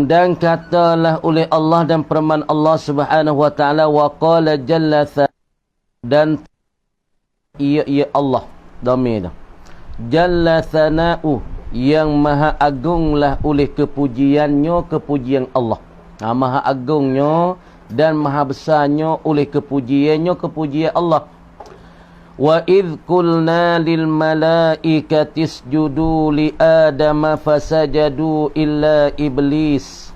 Dan katalah oleh Allah dan firman Allah Subhanahu wa taala, wa qala jalla dan ia Allah dhamir dah. Jalla thana'u, yang maha agunglah oleh kepujiannya kepujian Allah. Maha agungnya dan maha besarnya oleh kepujiannya kepujian Allah. Wa idh qulna lil malaikati isjudu li adama fasajadu illa iblis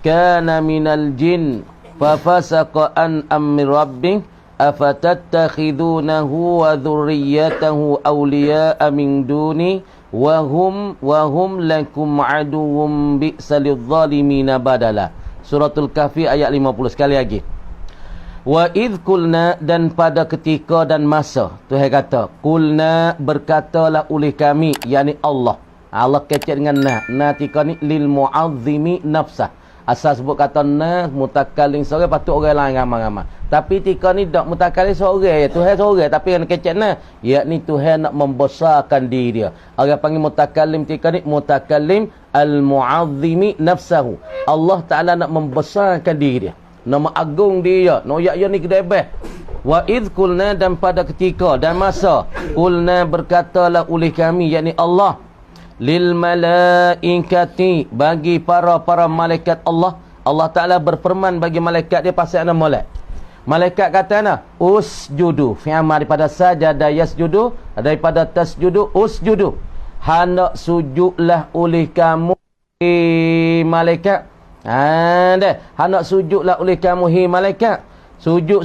kana minal jin fafasaqa an amri rabbih afatattakhidunahu wa dhurriyyatahu awliya'a min duni wa hum lakum aduwwum bi'sal zalimina badala. Suratul Kahfi ayat 50. Sekali lagi. Wa idh qulna, dan pada ketika dan masa Tuhan kata, qulna berkatalah oleh kami, yakni Allah. Allah kecek dengan tika ni lil mu'azzimi nafsah. Asal sebut kata mutakallim seorang, patut orang lain ramai-ramai. Tapi tika ni dak mutakallim seorang, Tuhan seorang, tapi yang kecek yakni Tuhan nak membesarkan diri dia. Orang panggil mutakallim tika ni mutakallim al mu'azzimi nafsahu. Allah Taala nak membesarkan diri dia, nama agung dia, noyak ni kedebeh. Wa idh qulna, dan pada ketika dan masa qulna berkatalah oleh kami, yakni Allah, lil malaikati, bagi para malaikat Allah. Allah Taala berfirman bagi malaikat dia pasal ana molek. Malaikat kata usjudu, fi'il daripada sajada yasjudu, daripada tasjudu usjudu. Hendak sujudlah oleh kamu malaikat. Hendak sujudlah oleh kamu hi malaikat. Sujud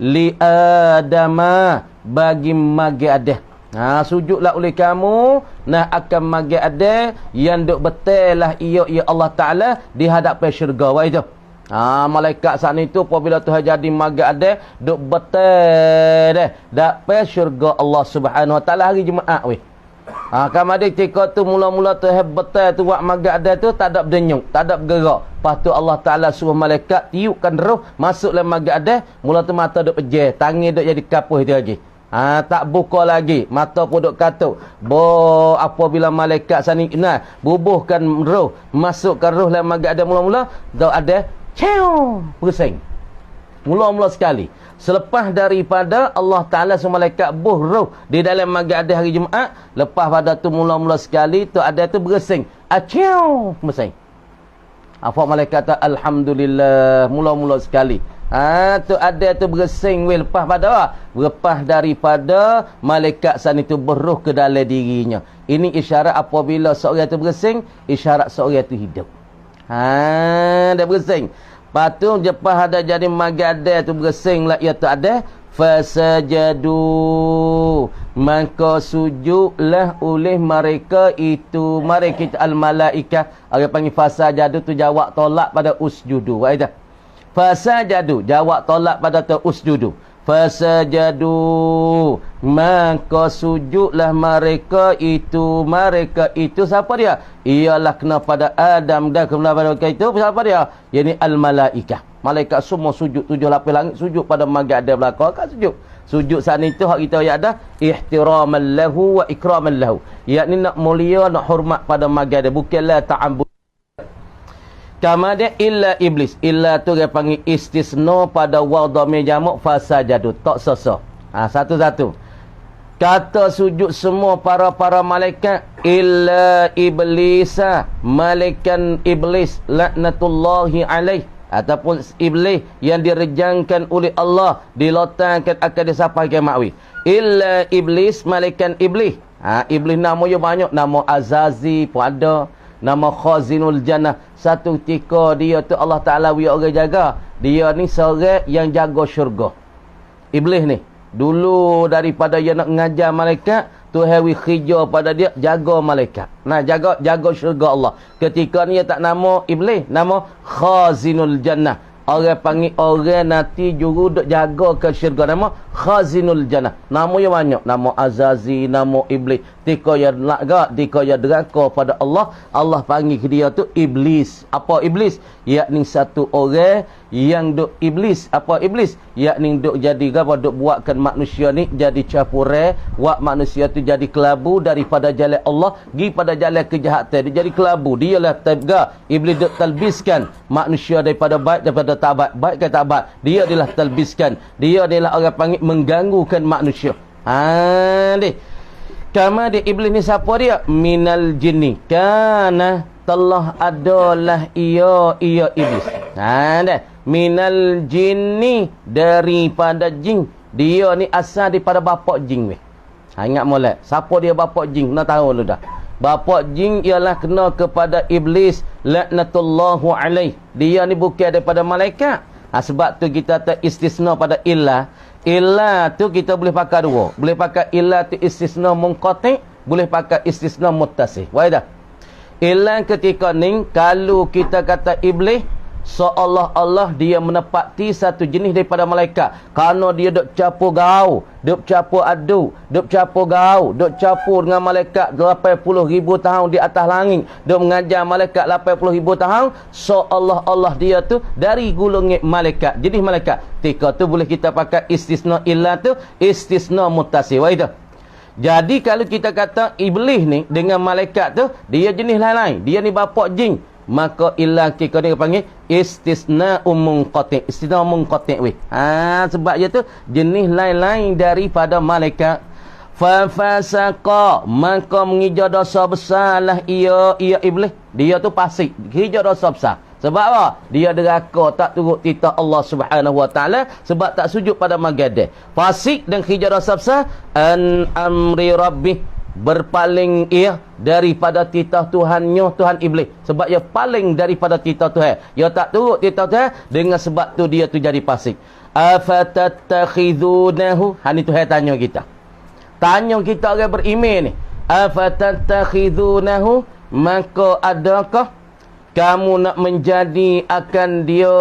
li adama, bagi magi Adam. Sujudlah oleh kamu akan magi Adam yang duk betul lah ia Allah Taala di hadapan syurga. Wah itu. Malaikat saat itu apabila Tuhan jadi magi Adam duk betul dah dapat syurga Allah Subhanahu wa taala hari Jumaat weh. Kamadi ketika tu mula-mula tu betul tu buat magad ada tu tak ada berdenyuk, tak ada bergerak. Lepas tu Allah Taala suruh malaikat tiupkan roh masuk dalam magad ada, mula tu mata duk pejeh, tangan duk jadi kapuh dia lagi. Tak buka lagi, mata pun duk katuk. Apabila malaikat sani bubuhkan roh, masukkan roh dalam magad ada mula-mula, duk ada bersin. Mula-mula sekali. Selepas daripada Allah Ta'ala suruh malaikat buh roh di dalam magad ada hari Jumaat, lepas pada tu mula-mula sekali tu ada tu bersing. Bersing. Apa malaikat kata alhamdulillah, mula-mula sekali. Tu ada tu bersing lepas daripada malaikat sana itu berroh ke dalam dirinya. Ini isyarat apabila seorang itu bersing, isyarat seorang itu hidup. Dia bersing. Lepas tu lepas ada jadi magada tu bersing lah ia tu ada fasajadu, maka sujudlah oleh mereka itu al-malaikah. Orang panggil fasajadu tu jawab tolak pada usjudu. Wah dah. Fasajadu jawab tolak pada tu usjudu. Fasajadu, maka sujudlah mereka itu siapa dia? Ialah kena pada Adam dan kena pada mereka itu siapa dia? Yani al-malaikah. Malaikat semua sujud, 7 lapis langit sujud pada magad ada belakang kan sujud. Sujud saat itu hak kita ayat dah ihtiraman lahu wa ikraman lahu. Yakni nak mulia, nak hormat pada magad dia, bukanlah ta'abbud. Kama dia illa iblis. Illa tu dia panggil istisna pada waw dhamir jamak fasajadu. Tak sesa. Satu-satu. Kata sujud semua para malaikat illa iblisa, malaikat iblis laknatullahi alaih, ataupun iblis yang direjangkan oleh Allah, dilotankan akan disampai kiamat. Illa iblis, malaikat iblis. Iblis namanya banyak, nama Azazi pun ada, nama Khazinul Jannah. Satu ketika dia tu Allah Ta'ala orang jaga. Dia ni seorang yang jaga syurga. Iblis ni. Dulu daripada dia nak mengajar malaikat, Tuhan khija pada dia jaga malaikat. Jaga syurga Allah. Ketika ni dia tak nama iblis, nama Khazinul Jannah. Orang panggil orang nanti juru duk jaga ke syurga, nama Khazinul Jannah. Namanya banyak, nama Azazi, nama iblis. Tika ya nak tika ya deraka pada Allah, Allah panggil dia tu iblis. Apa iblis? Yakni satu orang yang duk iblis, apa iblis? Yakni duk jadi apa, duk buatkan manusia ni jadi capure, buat manusia tu jadi kelabu daripada jalan Allah, pergi pada jalan kejahatan, dia jadi kelabu. Dialah tabga, iblis duk talbiskan manusia daripada baik daripada tak baik, baik ke tak baik. Dia adalah talbiskan. Dia adalah orang panggil mengganggukan manusia. Deh. Kama dia iblis ni siapa dia? Minal jinni. Kana telah adalah ia iblis. Dah. Minal jinni, daripada jin. Dia ni asal daripada bapak jin weh. Ingat molek. Siapa dia bapak jin? Nak tahu lu dah. Bapak jin ialah kena kepada iblis laknatullahu alaih. Dia ni bukan daripada malaikat. Sebab tu kita tak istisna pada illah. Illah tu kita boleh pakai dua. Boleh pakai illah tu istisna munqati', boleh pakai istisna muttasil. Wah dah. Illah ketika ni kalau kita kata iblis, seolah-olah dia menepati satu jenis daripada malaikat. Kerana dia duk campur gaul, duk campur adu, duk campur gaul, duk campur dengan malaikat 80,000 tahun di atas langit, duk mengajar malaikat 80,000 tahun, seolah-olah dia tu dari golongan malaikat, jenis malaikat. Ketika tu boleh kita pakai istisna illah tu, istisna muttasil. Wah itu. Jadi kalau kita kata iblis ni dengan malaikat tu, dia jenis lain-lain. Dia ni bapak jin. Maka ilah kita ni panggil istisna munqati'. Istisna munqati' weh. Sebab dia tu jenis lain-lain daripada malaikat. Fa fasaqa, maka menghijau dosa besarlah ia iblis. Dia tu fasik, hijau dosa besar. Sebab apa? Dia deraka, tak turut titah Allah Subhanahu Wa Taala, sebab tak sujud pada magadah. Fasik dan hijau dosa besar an amri rabbih, berpaling ia daripada titah Tuhannya, Tuhan iblis. Sebab ia paling daripada titah Tuhan. Ia tak turut titah Tuhan, dengan sebab tu dia tu jadi fasik. Afatattakhidunahu, ni Tuhan tanya kita. Tanya kita orang beriman ni. Afatattakhidunahu, maka adakah kamu nak menjadi akan dia,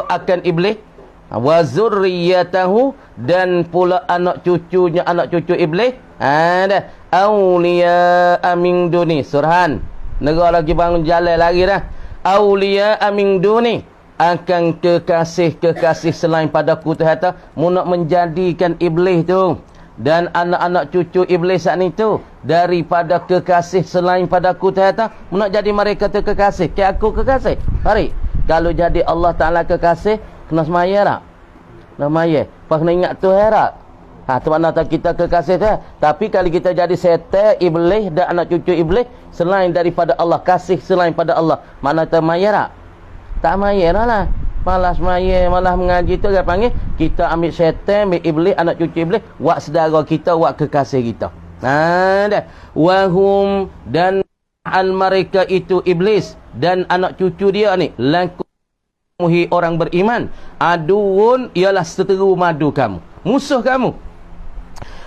akan iblis? Wa zurriyatahu, dan pula anak cucunya, anak cucu iblis. Dah. Awliya min duni. Surhan. Negara lagi bangun jalan lagi dah. Awliya min duni, akan kekasih-kekasih selain padaku tu kata, mu nak menjadikan iblis tu dan anak-anak cucu iblis saat ni tu daripada kekasih selain padaku tu kata, mu nak jadi mereka tu kekasih. Ke aku kekasih. Mari. Kalau jadi Allah Taala kekasih, kena semaya tak? Kena semaya. Pak kena ingat tu herak. Tu makna tak kita kekasih tu. Tapi kalau kita jadi setan, iblis dan anak cucu iblis selain daripada Allah, kasih selain pada Allah, mana tak maya tak? Tak maya lah. Malas maya, malah mengaji tu dia panggil kita ambil setan, ambil iblis, anak cucu iblis, buat saudara kita, buat kekasih kita. Dah. Wahum, dan al mereka itu iblis dan anak cucu dia ni laku muhi orang beriman. Aduun, ialah seteru madu kamu, musuh kamu.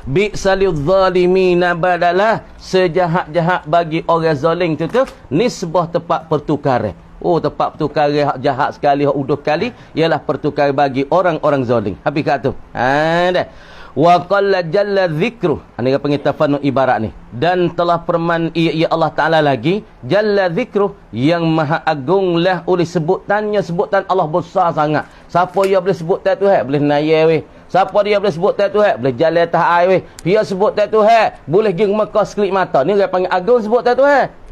Bi'salil zalimina badalah, sejahat-jahat bagi orang zalim tu nisbah tempat pertukaran. Tempat pertukaran jahat sekali, uduh kali, ialah pertukaran bagi orang-orang zalim. Habis kat tu. Dah. Wa qalla jalla dzikru. Ini panggil tafannu ibarat ni. Dan telah firman ia Allah Taala lagi, jalla dzikru, yang maha agunglah oleh sebutan Allah besar sangat. Siapa yang boleh sebut Tuhan, boleh naya weh. Siapa dia boleh sebut Tuhan, boleh jalan atas air weh. Dia sebut Tuhan, boleh pergi ke Mekah sekelip mata. Ni dia panggil agung sebut Tuhan.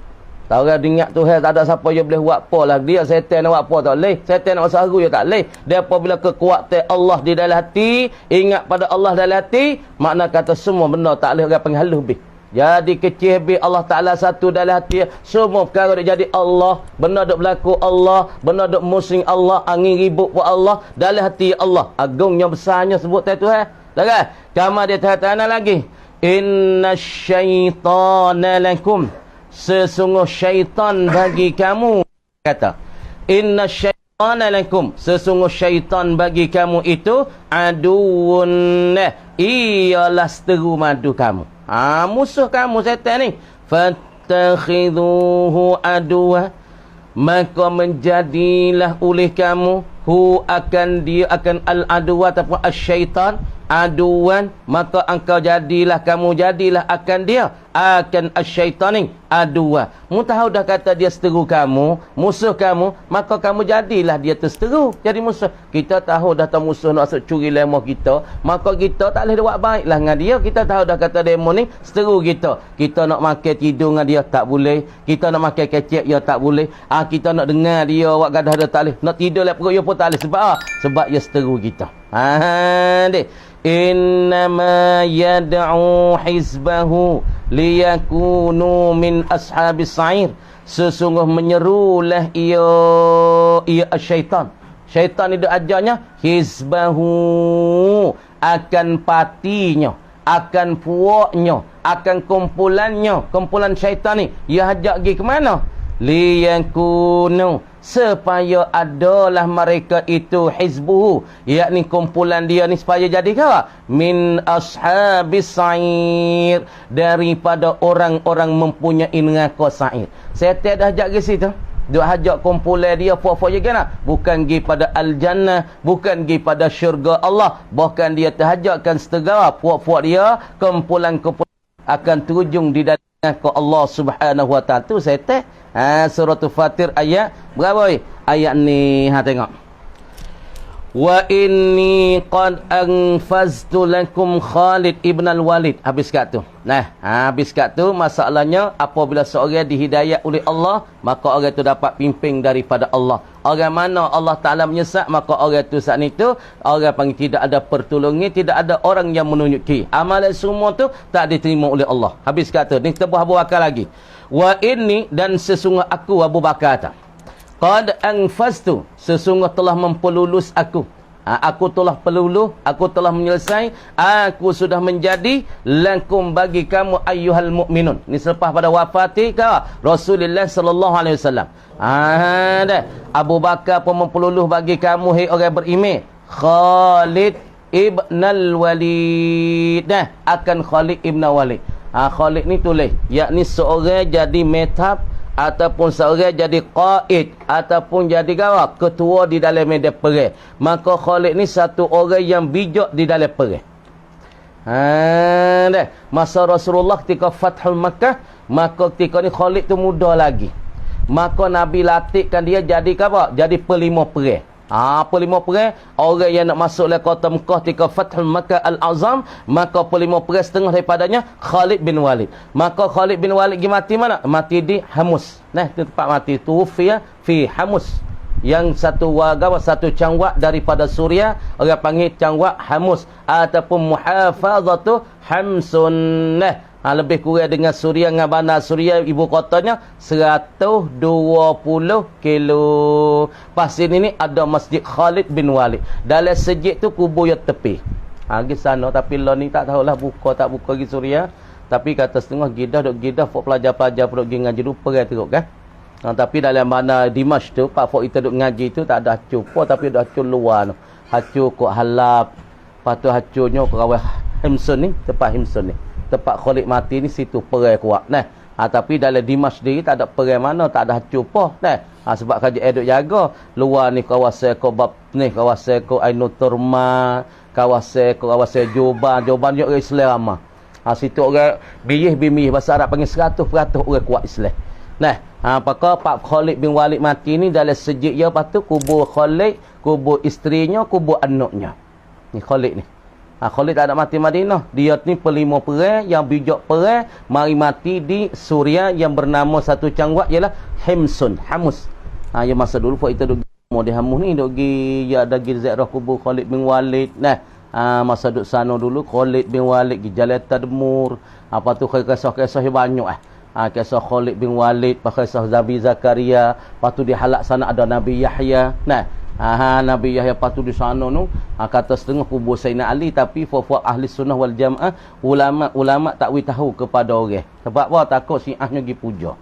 Tahu orang ingat Tuhan tak ada siapa yang boleh buat apa lah. Dia setan nak buat apa tak boleh. Setan nak masuk dia tak boleh. Dia apabila kekuatan Allah di dalam hati, ingat pada Allah dalam hati, makna kata semua benda tak boleh orang panggil halus lebih. Jadi kecil habis Allah Ta'ala satu dalam hati, semua perkara dia jadi Allah, benda duk berlaku Allah, benda duk musing Allah, angin ribut buat Allah, dalam hati Allah. Agungnya besarnya sebut Tuhan. Dah kan? Kama dia kata lagi, inna syaitana lakum, sesungguh syaitan bagi kamu. Kata, inna syaitana lakum, sesungguh syaitan bagi kamu itu aduun, ialah seteru madu kamu. Musuh kamu setan ni. Fattakhidhuhu aduwa, maka menjadilah oleh kamu hu akan dia, akan al-aduwa ataupun asyaitan, aduan, maka kamu jadilah akan dia, akan asyaitani aduan. Mu tahu dah kata dia seteru kamu, musuh kamu, maka kamu jadilah dia terseteru, jadi musuh. Kita tahu dah tahu musuh nak curi lemah kita, maka kita tak boleh buat baiklah dengan dia. Kita tahu dah kata demo ni seteru kita. Kita nak makan tidur dengan dia tak boleh, kita nak makan kecek dia tak boleh. Kita nak dengar dia awak gadah dia tak boleh, nak tidur lep perut dia pun tak boleh. Sebab sebab dia seteru kita. Dek. Innama yad'u hizbahu liyakunu min ashabis sa'ir. Sesungguh menyerulah ia syaitan. Syaitan itu ajarnya hizbahu, akan patinya, akan puaknya, akan kumpulan syaitan ni. Ia ajak pergi ke mana? Liyakunu, supaya adalah mereka itu hizbuhu, yakni kumpulan dia ni, supaya jadi apa? Min ashabis sa'ir, daripada orang-orang mempunyai neraka sa'ir. Saya dah ajak ke situ. Dia ajak kumpulan dia puak-puak je kan? Bukan pergi pada al-jannah, bukan pergi pada syurga Allah, bahkan dia terhajakkan setengah puak-puak dia, kumpulan-kumpulan akan terujung di dalam neraka Allah Subhanahu wa taala. Tu saya surah Fatir ayat berapa? Ayat ni tengok. Wa inni qad anfaztu lakum Khalid ibn al-Walid. Habis kat tu. Habis kat tu masalahnya apabila seorang dihidayah oleh Allah, maka orang tu dapat pimpin daripada Allah. Orang mana Allah Taala menyesat, maka orang tu saat itu orang panggil tidak ada pertolongan, tidak ada orang yang menunjuki. Amalan semua tu tak diterima oleh Allah. Habis kat tu. Ni kita Abu Bakar lagi. Wa inni, dan sesungguh aku Abu Bakar kata, qad anfaztu, sesungguh telah mempelulus aku. Aku telah peluluh, aku telah menyelesai, aku sudah menjadi lakum bagi kamu ayyuhal mu'minun. Ni selepas pada wafati Rasulullah sallallahu alaihi wasallam. Abu Bakar pun mempeluluh bagi kamu, hai orang beriman, Khalid ibn al-Walid. Akan Khalid ibn al-Walid. Khalid ni tulis, yakni seorang jadi metab, ataupun seorang jadi qaid, ataupun jadi ketua di dalam medan perang. Maka Khalid ni satu orang yang bijak di dalam perang. Masa Rasulullah ketika Fathul Makkah, maka ketika ni Khalid tu muda lagi. Maka Nabi latihkan dia jadi apa? Jadi pelima perang. Pelima perang, orang yang nak masuk ke kota Mekah ketika Fathul Makkah Al-Azam, maka pelima perang setengah daripadanya Khalid bin Walid. Maka Khalid bin Walid pergi mati mana? Mati di Hamus. Itu tempat mati. Tufiya fi Hamus. Yang satu cangwak daripada Suria, orang panggil cangwak Hamus, ataupun muhafazatu Hamsun. Lebih kurang dengan Suria, dengan bandar Suria, ibu kotanya 120 kilo. Pas sini ni ada Masjid Khalid bin Walid. Dalam sejid tu kubur yang tepi. Pergi sana, tapi lah ni tak tahulah buka tak buka pergi Suria. Tapi kata setengah gidah pelajar-pelajar pergi ngaji dulu pergi teruk kan. Tapi dalam mana Dimash tu, Pak Fok kita duk ngaji tu tak ada hancur pun, tapi ada hancur luar tu. Hancur kot Halab. Lepas tu hancurnya perawai Himsun ni, tempat Himsun ni. Tempat Khalid mati ni situ perang kuat. Tapi dalam Dimash sendiri tak ada perang mana, tak ada hancur pun. Sebab kerajaan duk jaga. Luar ni kawasan Kobab ni, kawasan ko Ainul Turma, kawasan Joban juga Islam. Situ orang bimih bahasa Arab panggil 100% orang kuat Islam. Apakah Pak Khalid bin Walid mati ni dalam sejid dia, lepas tu kubur Khalid, kubur isterinya, kubur anaknya. Ni Khalid ni. Khalid tak ada mati Madinah. Dia ni pelima perang yang bijak perang, mari mati di Suria yang bernama satu cangwak ialah Himsun, Hamus. Yang masa dulu Pak kita duk di Hamus ni duk pergi ya ada ziarah kubur Khalid bin Walid. Masa duk sana dulu Khalid bin Walid pergi Jalan Tadmur. Apa tu kisah-kisah banyak kisah Khalid bin Walid, kisah Nabi Zakaria, lepas tu di halak sana ada Nabi Yahya. Nabi Yahya lepas tu di sana tu kata setengah kubur Sayyidina Ali, tapi fufuak ahli sunnah wal jamaah, ulama tak tahu kepada orang. Sebab apa? Takut Syiahnya pergi puja.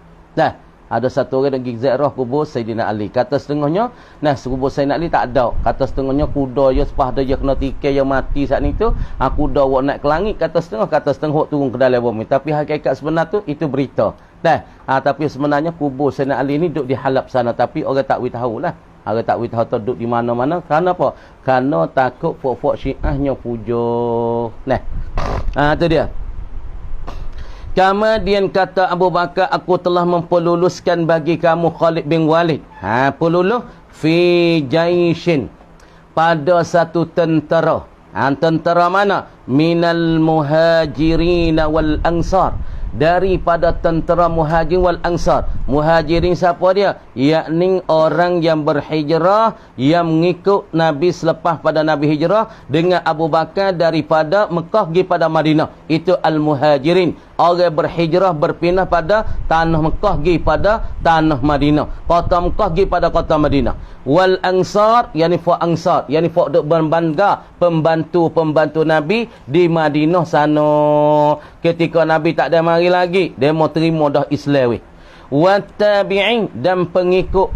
Ada satu orang yang pergi ziarah kubur Sayyidina Ali. Kata setengahnya, kubur Sayyidina Ali tak ada. Kata setengahnya kuda dia sepah dia kena tikai yang mati saat ni tu. Kuda buat naik ke langit. Kata setengah hok turun ke dalam bumi. Tapi hakikat sebenar tu itu berita. Tapi sebenarnya kubur Sayyidina Ali ni duduk di Halab sana, tapi orang tak tahu lah. Orang takwil harta duduk di mana-mana. Kerana apa? Kerana takut pok-pok Syiahnya pujuk. Nah. Tu dia. Kemudian kata Abu Bakar, aku telah memperluluskan bagi kamu Khalid bin Walid. Peluluh fi jaishin, pada satu tentera. Tentera mana? Minal muhajirin wal ansar, daripada tentera muhajirin wal ansar. Muhajirin siapa dia? Yakni orang yang berhijrah, yang mengikut Nabi selepas pada Nabi hijrah dengan Abu Bakar daripada Mekah pergi pada Madinah. Itu al-muhajirin, orang berhijrah berpindah pada tanah Mekah pergi pada tanah Madinah. Kota Mekah pergi pada kota Madinah. Wal ansar, yakni fa ansar, yakni fa duk berbangga pembantu-pembantu Nabi di Madinah sana. Ketika Nabi tak ada mari lagi, dia mau terima dah Islam weh. Wattabi'in, dan pengikut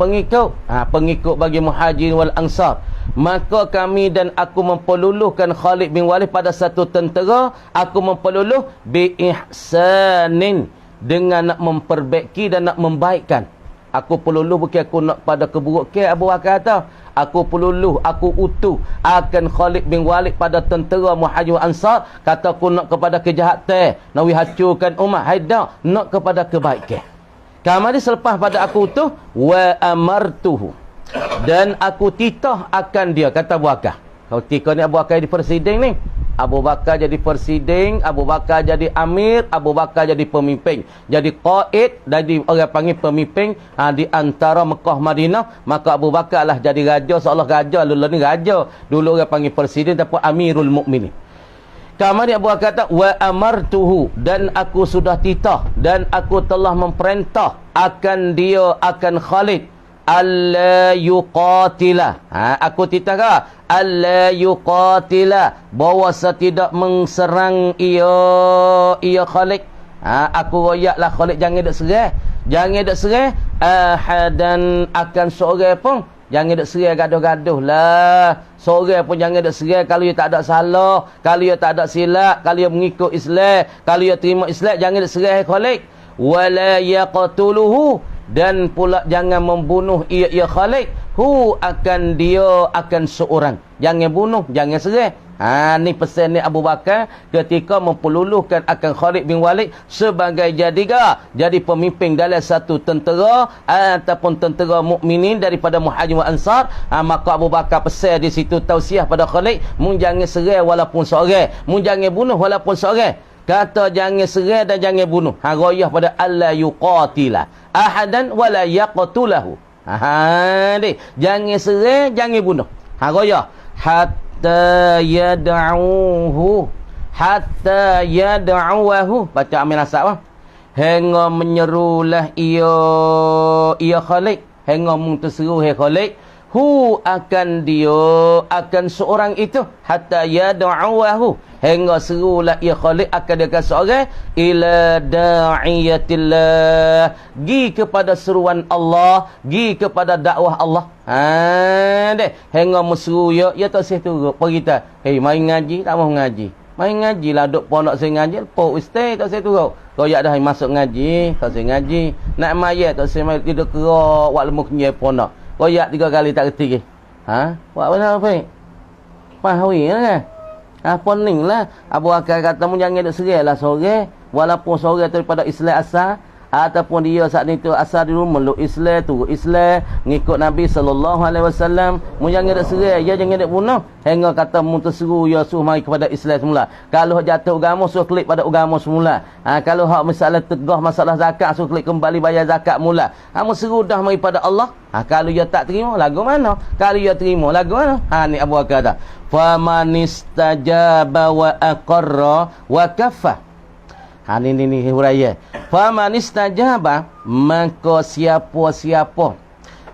bagi muhajirin wal ansar. Maka kami dan aku memperluluhkan Khalid bin Walid pada satu tentera. Aku memperluluh bi ihsanin, dengan nak memperbaiki dan nak membaikkan. Aku peluluh bukan aku nak pada keburukan. Abu Bakar kata, aku peluluh, aku utuh akan Khalid bin Walid pada tentera muhajirin ansar. Kata aku nak kepada kejahatan, nak hancurkan umat. Haida nak kepada kebaikan. Kemudian selepas pada aku utuh, wa amartuhu, dan aku titah akan dia. Kata Abu Bakar, ketika ni Abu Bakar di presiden ni, Abu Bakar jadi presiden, Abu Bakar jadi amir, Abu Bakar jadi pemimpin, jadi qaid, jadi orang panggil pemimpin di antara Mekah Madinah. Maka Abu Bakar lah jadi raja, seolah raja. Dulu ni raja, dulu orang panggil presiden tapi amirul mukminin. Kemudian Abu Bakar kata, wa amartuhu, dan aku sudah titah dan aku telah memerintah akan dia, akan Khalid, alla yuqatila. Aku titah ke? Alla yuqatila, bahawa tidak mengserang ia Khalid. Aku royaklah Khalid jangan dak serang. Jangan dak serang ahadan, akan seorang pun. Jangan dak serang gaduh-gaduh lah. Seorang pun jangan dak serang kalau dia tak ada salah, kalau dia tak ada silap, kalau dia mengikut Islam, kalau dia terima Islam, jangan dak serang Khalid. Wala yaqtuluhu, dan pula jangan membunuh ia Khalid. Akan dia, akan seorang. Jangan bunuh, jangan serang. Ni pesan ni Abu Bakar ketika memperluluhkan akan Khalid bin Walid sebagai jadi pemimpin dalam satu tentera ataupun tentera mukminin daripada muhajirin wal ansar. Maka Abu Bakar pesan di situ tausiah pada Khalid, mun jangan serang walaupun seorang, mun jangan bunuh walaupun seorang. Kata jangan serang dan jangan bunuh. Royah pada alla yuqatila ahadan wala yaqtulahu. Jangan serang, jangan bunuh. Royah hatta yad'uhu, hatta yad'uhu, baca amin asap hingga menyerulah ia Khalid, hingga menterseru Khalid, akan dia, akan seorang itu, hatta yad'uhu, hingga serulah ia Khalid akan dia seorang, ila da'iyatillah, gi kepada seruan Allah, gi kepada dakwah Allah. Hingga meseru ya tak sih turut pergi tak, hei mari ngaji, tak mau ngaji, mari ngaji lah, duk pondok saya ngaji, po ustaz tak sih turut, royak dah masuk ngaji, tak sih ngaji, nak mayat tak sih mayat, tidur kerak wak lemuk nyai pondok, royak 3 kali tak reti ke. Buat apa baik pahawi lah. Pening lah. Abu Bakar kata mu jangan duk serang lah seorang, walaupun seorang daripada Islam asal, ataupun dia saat itu asal dulu meluk Islam, turut Islam, ngikut Nabi SAW. Mu jangan duk serang, ya jangan duk bunuh. Hingga kata mu terseru ya suruh mari kepada Islam semula. Kalau jatuh agama suruh klik pada agama semula. Kalau hak masalah tegah masalah zakat suruh klik kembali bayar zakat mula. Mu seru dah mari pada Allah. Kalau dia tak terima lagu mana? Kalau dia terima lagu mana? Ni Abu Bakar kata, famanistajaba wa aqarra wa kaffa. Ni huraya. Famanistajaba, maka siapa-siapa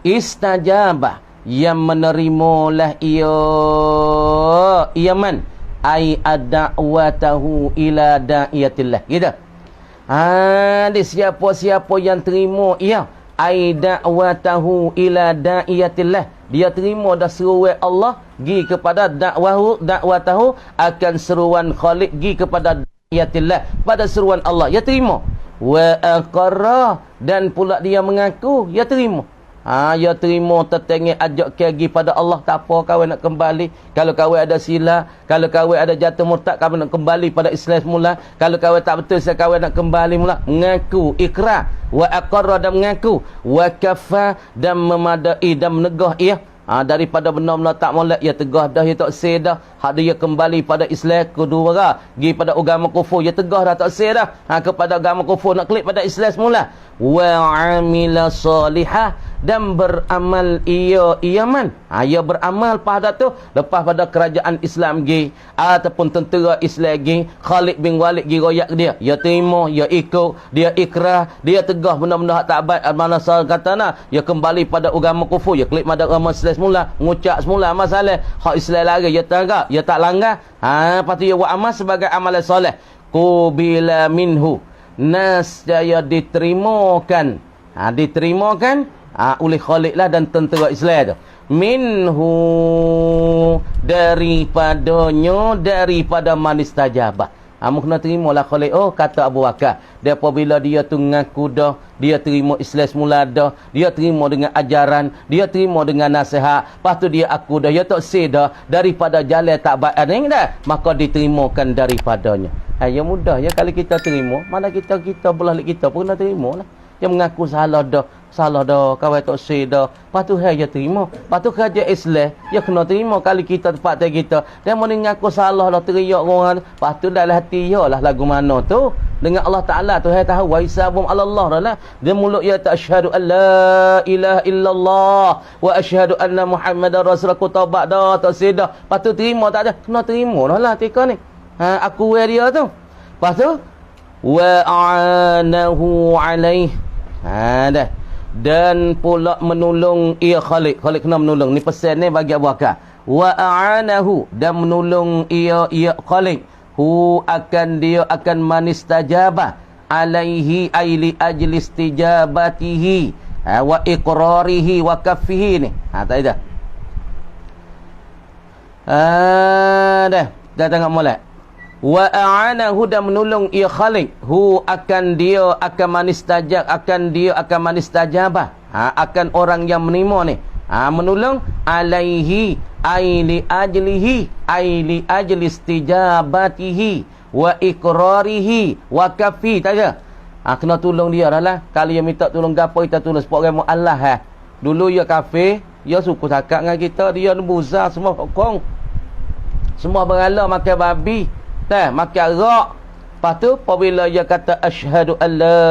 istajaba yang menerimalah ia man ai ad-da'watahu ila da'iyatillah. Gitu. Di siapa-siapa yang terima ia ai da'watahu ila da'iyatillah, dia terima dah seruan Allah gi kepada da'watahu, akan seruan Khalid gi kepada da'iyatillah, pada seruan Allah, dia terima. Wa aqarra, dan pula dia mengaku, dia terima. Wa kaffa, dan pula dia mengaku, dia terima. Ya terima tetengih ajak pergi pada Allah, tak apa kawan nak kembali. Kalau kawan ada sila, kalau kawan ada jatuh murtad, kawan nak kembali pada Islam semula. Kalau kawan tak betul, saya kawan nak kembali mula. Mengaku ikrar wa aqarra, dan mengaku wa kafa, dan memadai dan menegah ia. Daripada benar-benar tak molek, ia tegah dah, ia tak say dah. Hak dia kembali pada Islam, kedua pergi pada agama kufur, ia tegah dah, tak say dah. Kepada agama kufur, nak klik pada Islam semula. Wa amila salihah, dan beramal ia man. Ia beramal pada tu lepas pada kerajaan Islam gi ataupun tentera Islam gi, Khalid bin Walid gi royak dia. Ia terima, ia ikut, dia ikrar, dia tegah benar-benar tak baik. Mana saya kata nak, ia kembali pada agama kufur, ia klik pada agama Islam semula, ngucap semula masalah hak Islam lagi, ia tagak, ia tak langgar. Lepas tu ia buat amal sebagai amalan soleh. Qubila minhu, nas jaya diterimakan. Diterimakan oleh Khalid lah dan tentera Islam tu. Minhu, daripada manis tajabah. Mu kena terima lah Khalid. Kata Abu Bakar, dia apabila dia tu ngaku dah, dia terima Islam semula dah, dia terima dengan ajaran, dia terima dengan nasihat, lepas tu dia aku dah, dia tak say dah daripada jalan tak baik dah, maka diterimakan daripadanya. Ya mudah ya kalau kita terima, mana kita belah kita pun nak terima lah. Dia mengaku salah dah, kawan tak say dah, lepas tu dia terima. Lepas tu kerja Islam, dia kena terima kali kita tempat kita. Dia mau mengaku salah dah, teriak orang, lepas tu dalam hati dia lah lagu mana tu. Dengan Allah Ta'ala tu, dia tahu, wa hisabum ala Allah lah. Dia mulut dia tak asyhadu an la ilaha illallah wa asyhadu anna Muhammadar Rasulullah, aku taubat dah, tak say dah. Lepas tu terima tak ada, kena terima lah tika ni. Aku dia tu. Lepas tu, wa'anahu alaih. Dah. Dan pula menolong ia Khalid. Khalid kena menolong. Ni pesan ni bagi Abu Bakar. Wa'anahu, dan menolong ia Khalid. Dia akan manistajabah alaihi aili ajli istijabatihi wa iqrarihi wa kaffihi ni. Tak ada. Dah tengok molek. Wa a'anahu, dan menolong ia Khalid, dia akan manistajabah, akan orang yang menerima ni, menolong alaihi aili ajli istijabatihi wa iqrarihi wa kafi. Tak ada. Kena tolong dia lah. Kalau dia minta tolong gapo, kita tolong sebab orang Allah. Dulu dia kafir, dia suku cakap dengan kita, dia nebuzar semua hukung, semua berhala makan babi, makan rak. Lepas tu apabila dia kata asyhadu an la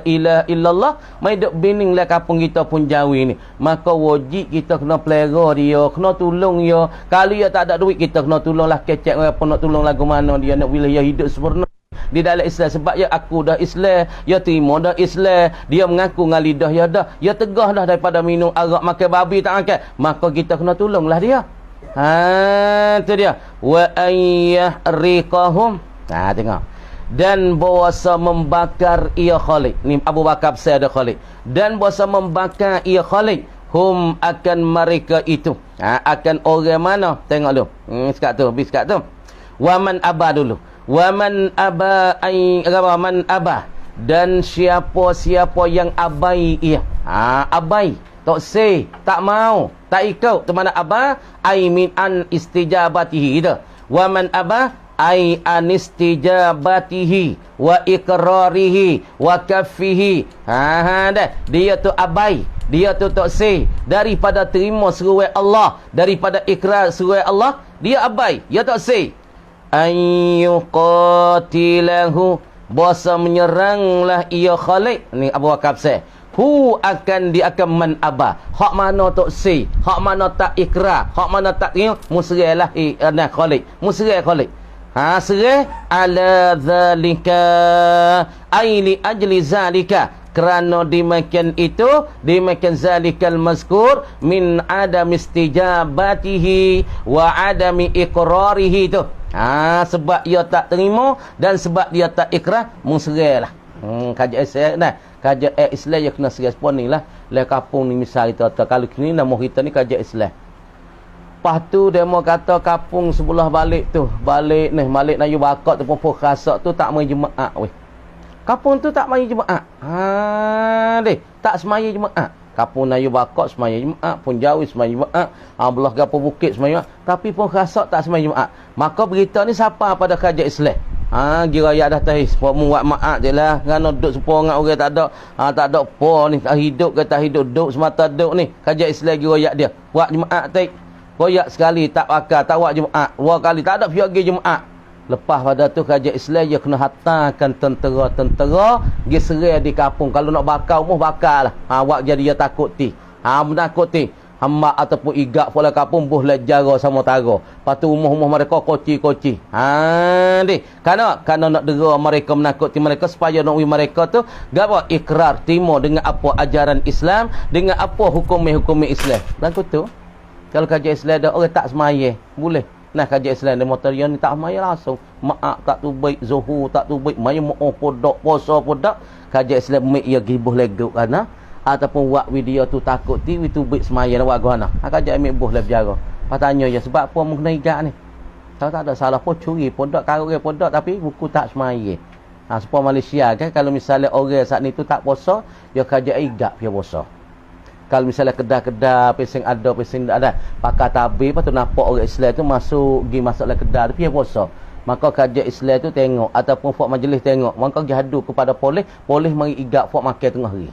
ilaha illallah, mai duk bining lah kampung kita pun jauh ni, maka wajib kita kena pelera dia, kena tolong dia. Kalau dia tak ada duit, kita kena tolonglah kecek apa nak tolong lagu mana dia nak wilayah hidup sempurna di dalam Islam. Sebab ya aku dah Islam, ya terima dah Islam, dia mengaku dengan lidah ya dah, ya tegah dah daripada minum arak makan babi tak makan, maka kita kena tolonglah dia. Itu dia. Wa ayyahriqahum. Tengok. Dan bahasa membakar ia Khalid. Ni Abu Bakar saya ada Khalid. Dan bahasa membakar ia Khalid, hum akan mereka itu. Akan orang mana? Tengok dulu. Sekat tu, habis sekat tu. Waman aba dulu. Waman aba man aba. Dan siapa-siapa yang abai ia. Abai. Tak say, tak mau, tak ikut. Tu mana aba? Ai min an istijabatihi gitu. Waman aba ai anistijabatihi wa iqrarihi wa kaffihi. Dah. Dia tu abai, dia tu tak say daripada terima seruan Allah, daripada ikrar seruan Allah, dia abai, dia tak say. Ayyuqatilahu, bahasa menyeranglah ia Khalid. Ni Abu Bakar say, akan man aba. Hak mana tak say, hak mana tak ikrar, hak mana tak terima, musrahlah Khalid, musrah Khalid. Serah ala zalika ai li ajli zalika, kerana dimakan itu, dimakan zalikal mazkur min adam istijabatihi wa adami iqrarihi tu. Sebab dia tak terima dan sebab dia tak ikrar, musrahlah. Kajian saya nah, kajian Islam yang kena serius pun ni lah. Le kampung ni misal kita kalau ni nama kita ni kajian Islam. Lepas tu dia mau kata kampung sebelah balik tu, balik Nayu Bakar tu pun khasak tu tak main jemaah weh. Kampung tu tak main jemaah. Tak semaya jemaah. Kapung Nayu Bakok sembahyang Jumaat, pun Jawi sembahyang Jumaat, belah gapo bukit sembahyang Jumaat, tapi pun Khasak tak sembahyang Jumaat. Maka berita ni siapa pada kajian Islam? Kira ya dah tahis buat maaf je lah kan duduk seporang orang tak ada apa ni, tak hidup ke tak hidup, duduk semata duduk ni. Kajian Islam kira ya dia buat Jumaat tak royak sekali tak pakai tak buat Jumaat, dua kali tak ada pergi Jumaat. Lepas pada tu kajian Islam dia kena hantarkan tentera dia serai di kampung. Kalau nak bakar rumah bakar lah, buat jadi dia takut ti menakut ti hamba ataupun igak pula kampung boleh jaga sama tara. Patu rumah-rumah mereka koci-koci. Ni. Karena nak dera mereka, menakuti mereka supaya nak mereka tu gapo ikrar timo dengan apa ajaran Islam, dengan apa hukum-hukum Islam. Dan tu kalau kajian Islam ada orang tak semayang, boleh. Nah kajian Islam demonstran ni tak semayang langsung. Maaf tak tu baik, zuhur tak tu baik, main mau podok, puasa podok. Kajian Islam mek ia gibuh leguk kana ataupun buat video tu takut ti itu baik semayang buat gana. Kajian ambil buh le berjaga. Patanya ya sebab apa mengena igak ni. Kalau tak ada salah pun curi podok, karuk podok tapi buku tak semayang. Supaya Malaysia kan kalau misalnya orang saat ni tu tak puasa, dia kajian igak dia puasa. Kalau misalnya kedah-kedah pesing ada pesing tak ada pakai tabir, lepas tu nampak orang Islam tu masuklah kedah tu dia puasa. Maka kajian Islam tu tengok ataupun fak majlis tengok, maka dia adu kepada polis mari igak fak makan tengah hari.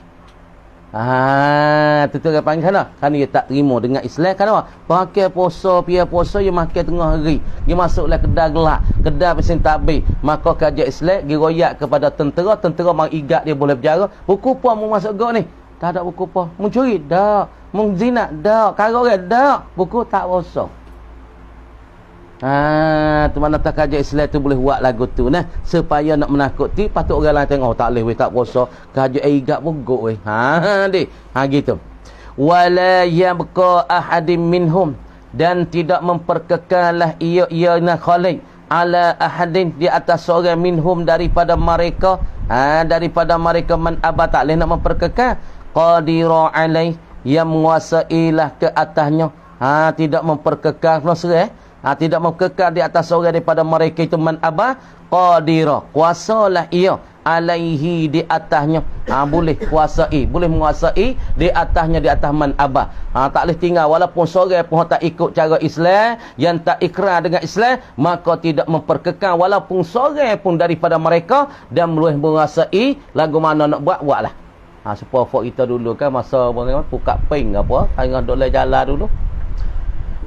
Tu dia panggil sana. Kan dia tak terima dengan Islam kan apa? Pakai puasa, dia makan tengah hari. Dia masuklah kedah gelak, kedah pesing tabir. Maka kajian Islam dia royak kepada tentera mari igak dia boleh berjara. Buku apa mau masuk gak ni? Tak ada buku apa. Mencuri? Tak. Menzina? Tak. Karok kan? Tak. Buku tak rosong. Tu mana tak kajian Islam tu boleh buat lagu tu nah. Supaya nak menakuti, patut orang lain tengok, tak boleh weh, tak puasa. Kajian igak buguk weh. Gitu. Wala yabqa ahadim minhum. Dan tidak memperkekallah ia nak khalik. Ala ahadin di atas seorang minhum daripada mereka. Daripada mereka man aba tak boleh nak memperkekal. Qadira alaih yang menguasailah ke atasnya. Tidak memperkekal tidak memperkekal di atas seorang daripada mereka itu man aba qadira kuasalah ia alaihi di atasnya. Boleh kuasai, boleh menguasai di atasnya, di atas man aba. Tak boleh tinggal walaupun seorang pun tak ikut cara Islam, yang tak ikrar dengan Islam, maka tidak memperkekal walaupun seorang pun daripada mereka, dan boleh menguasai lagu mana nak buatlah. Supaya fok kita dulu kan masa pukat ping apa, hang dok le jalan dulu.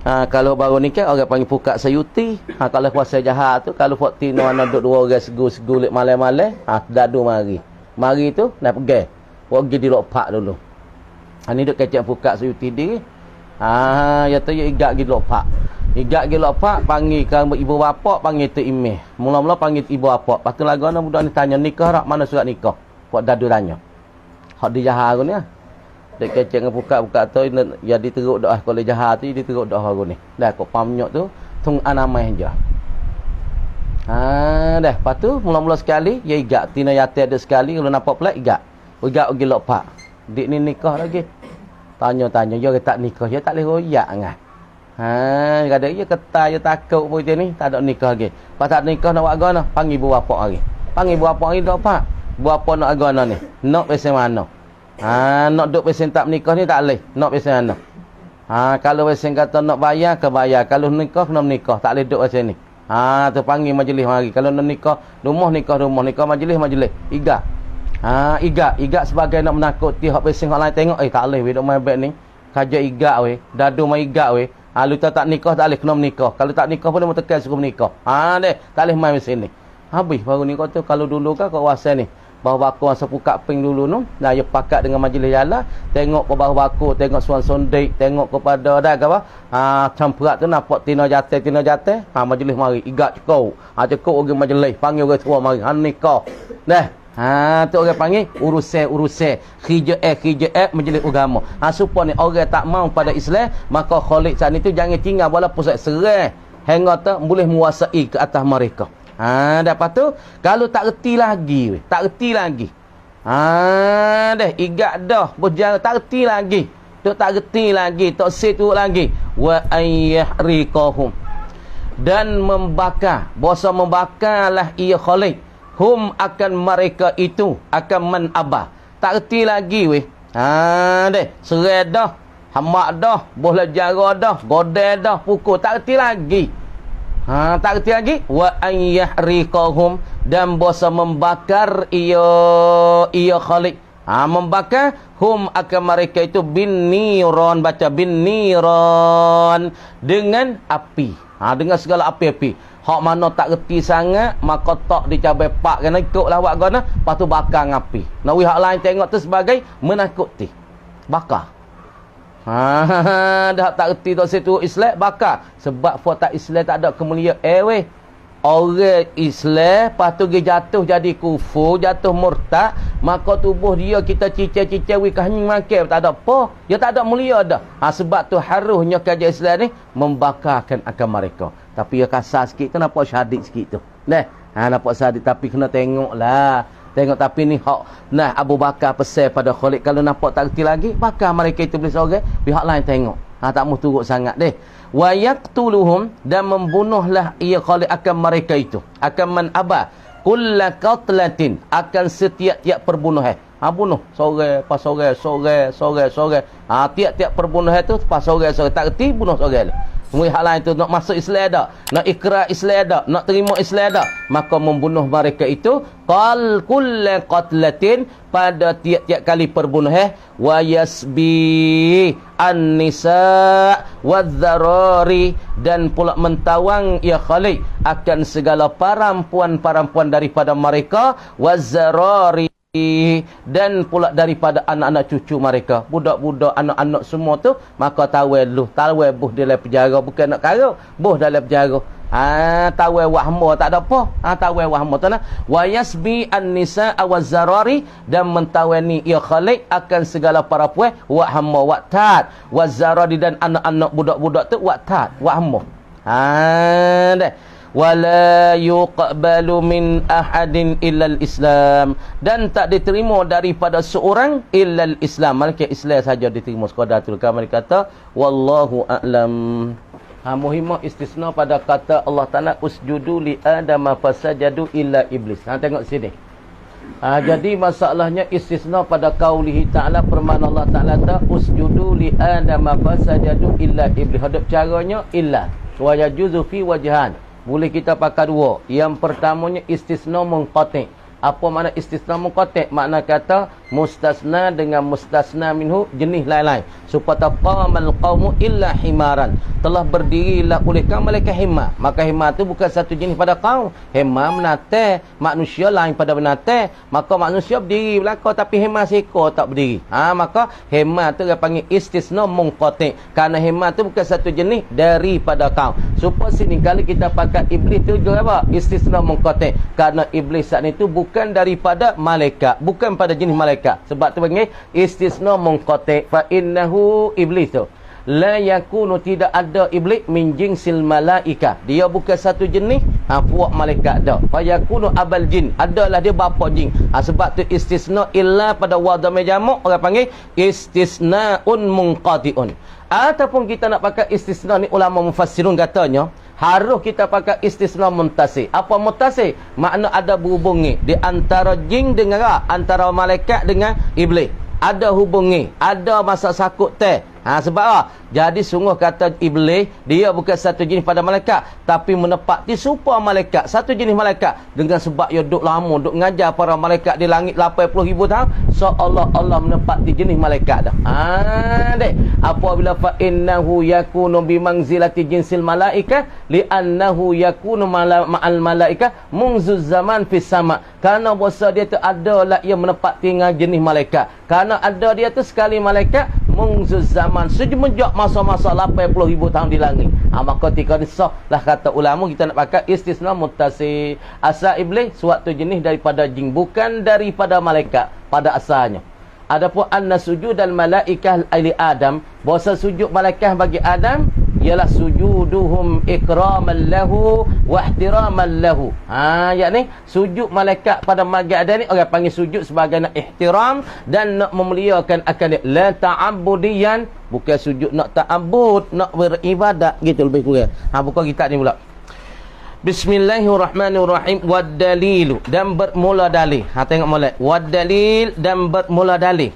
Kalau baru ni kan orang panggil pukat sayuti. Kalau puasa jahat tu, kalau fok tino ana duk dua orang segu-segu lek malam-malam, dadu mari tu nak pergi. Pergi di lopak dulu. Ni duk kecek pukat sayuti diri. Ya tu igak gi lopak. Igak gi lopak panggil kan ibu bapa, panggil tu imeh. Mula-mula panggil ibu bapa. Lepas tu lagu ana budak ni tanya nikah rak, mana surat nikah? Fok dadu tanya. Hak di jahat aku ni dek kecek dengan buka tu jadi teruk dah kalau jahat tu dia teruk dah aku ni. Dah kok pamnyok tu tung anamai je. Dah lepas tu mula-mula sekali ya igak tina yati ada sekali kalau nampak pula igak pergi lopak. Dik ni nikah lagi. Tanya-tanya dia tak nikah, dia tak boleh royak ngah. Kadang dia ketai dia takut pun dia ni tak ada nikah lagi. Pas tak nikah nak buat agana, panggil ibu bapa hari. Panggil ibu bapa hari lopak. Buapa nak agana ni? Nak pesen mana? Nak duk pesen tak menikah ni tak boleh. Nak pesen mana? Kalau pesen kata nak bayar, ke bayar. Kalau nikah, kena menikah. Tak boleh duk pesen ni. Tu panggil majlis mari. Kalau nak nikah, rumah, nikah majlis. Igak. Igak sebagai nak menakuti hak pesen hak lain tengok. Tak boleh weh duk main bet ni. Kaja igak weh. Dadu main igak weh. Luta tak nikah, tak boleh kena menikah. Kalau tak nikah pun dia mau tekan suruh menikah. Tak boleh main pesen ni. Habis baru ni kata kalau dulu kan kau rasa ni bahawa aku masa pukat ping dulu tu dah dia pakat dengan majlis jalan, tengok ke bahu aku, tengok suan sondik, tengok kepada dah ke apa campurat tu nampak tina jate majlis mari igak cukup pergi majlis panggil orang tua mari nikah dah. Tu orang panggil urusan khijah majlis agama. Supaya ni orang tak mau pada Islam, maka khalik saat itu jangan tinggal walaupun serai hingga tu boleh menguasai ke atas mereka. Lepas tu kalau tak reti lagi dah igak dah berjalan tak reti lagi tak situ lagi wa ayyahriqahum dan membakarlah ia khalik hum akan mereka itu akan man abah tak reti lagi Deh, serai dah, hamak dah, bola jara dah, godel dah, pukul tak reti lagi. Tak reti lagi. Wa ayyahriqahum, dan bosa membakar ia Khalid. Membakar hum akan mereka itu bin niran, baca bin niran, dengan api. Dengan segala api-api. Hak mana tak reti sangat, maka tak dicabai pak kena ikutlah buat gana, lepas tu bakar dengan api. Nak hak lain tengok tu sebagai menakuti. Bakar. Dah tak reti tak situ Islam, bakar. Sebab tak Islam tak ada kemuliaan. Weh. Orang Islam lepas tu dia jatuh jadi kufur, jatuh murtad, maka tubuh dia kita cicir-cicir wikahnya makan tak ada apa, dia tak ada mulia dah. Sebab tu harusnya kajian Islam ni membakarkan akan mereka. Tapi dia kasar sikit tu, nampak syadid sikit tu. Nampak syadid, tapi kena tengoklah. Tengok tapi ni hak Abu Bakar pesan pada Khalid, kalau nampak tak reti lagi, bakar mereka itu boleh seorang, pihak lain tengok. Tak mau turut sangat deh. Wa yaqtuluhum, dan membunuhlah ia Khalid akan mereka itu. Akan man aba kulla qatlatin, akan setiap-tiap perbunuhan. Bunuh seorang pas seorang. Tiap-tiap perbunuhan tu pas seorang tak reti bunuh seorang. Semua hal lain tu nak masuk Islam dak, nak ikrar Islam dak, nak terima Islam dak, maka membunuh mereka itu kulla qatlatin, pada tiap-tiap kali perbunuhan. Wa yasbi an-nisa wadh-dharari, dan pula mentawang ia Khalid akan segala perempuan-perempuan daripada mereka, waz-zarari, dan pula daripada anak-anak cucu mereka, budak-budak, anak-anak semua tu, maka tawai buh dalam penjara, bukan nak kara, buh dalam penjara. Tawai wahma tak ada apa. Tawai wahma tu nah. Wa yasbi an-nisa waz-zarari, dan mentawani ia Khalid akan segala perempuan, wahma waqtat, waz-zarari, dan anak-anak budak-budak tu waqtat, wahma. Dah. Wala yuqbalu min ahadin illal Islam, dan tak diterima daripada seorang illal Islam, malaikat Islam saja diterima sekadar tu. Kami kata wallahu a'lam. Muhimmah istisna pada kata Allah Taala usjudu li adam fasajadu illa iblis. Tengok sini. Jadi masalahnya istisna pada qaulihi ta'ala, firman Allah Taala ta usjudu li adam fasajadu illa iblis. Hadap caranya illa wa yajuzu fi wajhan. Boleh kita pakai dua. Yang pertamanya istisna munqati'. Apa makna istisna munqati'? Makna kata mustasna dengan mustasna minhu, jenis lain-lain. Supaya qamal qaumu illa himaran, telah berdirilah oleh kaum malaikat himar. Maka himar tu bukan satu jenis pada kaum. Himar menateh, manusia lain pada menateh. Maka manusia berdiri belakang, tapi himar seekor tak berdiri. Maka himar tu dia panggil istisna munqati', kerana himar tu bukan satu jenis daripada kaum. Supaya sini kali kita pakai iblis tu juga apa? Istisna munqati', kerana iblis saat itu bukan daripada malaikat, bukan pada jenis malaikat. Sebab tu panggil istisna munqati'. Fa innahu iblis tu la yakunu, tidak ada iblis min jinsil malaikah, dia bukan satu jenis puak malaikat dah. Fa yakunu abal jin, adalah dia bapa jin. Sebab tu istisna illa pada wadhamai jamak orang panggil istisnaun munqati'un. Ataupun kita nak pakai istisna ni, ulama mufassirun katanya harus kita pakai istisna muntasi. Apa muntasi? Makna ada berhubungi di antara jin dengan antara malaikat dengan iblis. Ada hubungi, ada masa sakut teh. Sebab apa? Jadi sungguh kata iblis, dia bukan satu jenis pada malaikat, tapi menepati serupa malaikat, satu jenis malaikat. Dengan sebab dia duduk lama, duduk ngajar para malaikat di langit 80,000 tahun, seolah Allah menepati jenis malaikat dah. Dek. Apabila fa innahu yakunu bimanzilati jinsil malaikah, li'annahu yakunu ma'al malaikah munzuz zaman fis sama. Karena bahasa dia tu adalah ia menepati dengan jenis malaikat. Karena ada dia tu sekali malaikat munzuz zaman, sejak masa-masa 80,000 tahun di langit. Maka ketika disah lah kata ulama, kita nak pakai istisna muttasi. Asal iblis suatu jenis daripada jin, bukan daripada malaikat pada asalnya. Adapun anna sujudal malaikah li Adam, bahasa sujud malaikat bagi Adam ialah sujuduhum ikraman lahu wa ihtiraman lahu. Yakni sujud malaikat pada bagi Adam ni orang panggil sujud sebagai nak ihtiram dan nak memuliakan akan dia. La ta'abbudiyan, bukan sujud nak ta'abbud, nak beribadat gitu lebih kurang. Buka kitab ni pula. Bismillahirrahmanirrahim. Wad dalilu, dan bermula dalil. Tengok molek. Wad dalil, dan bermula dalil.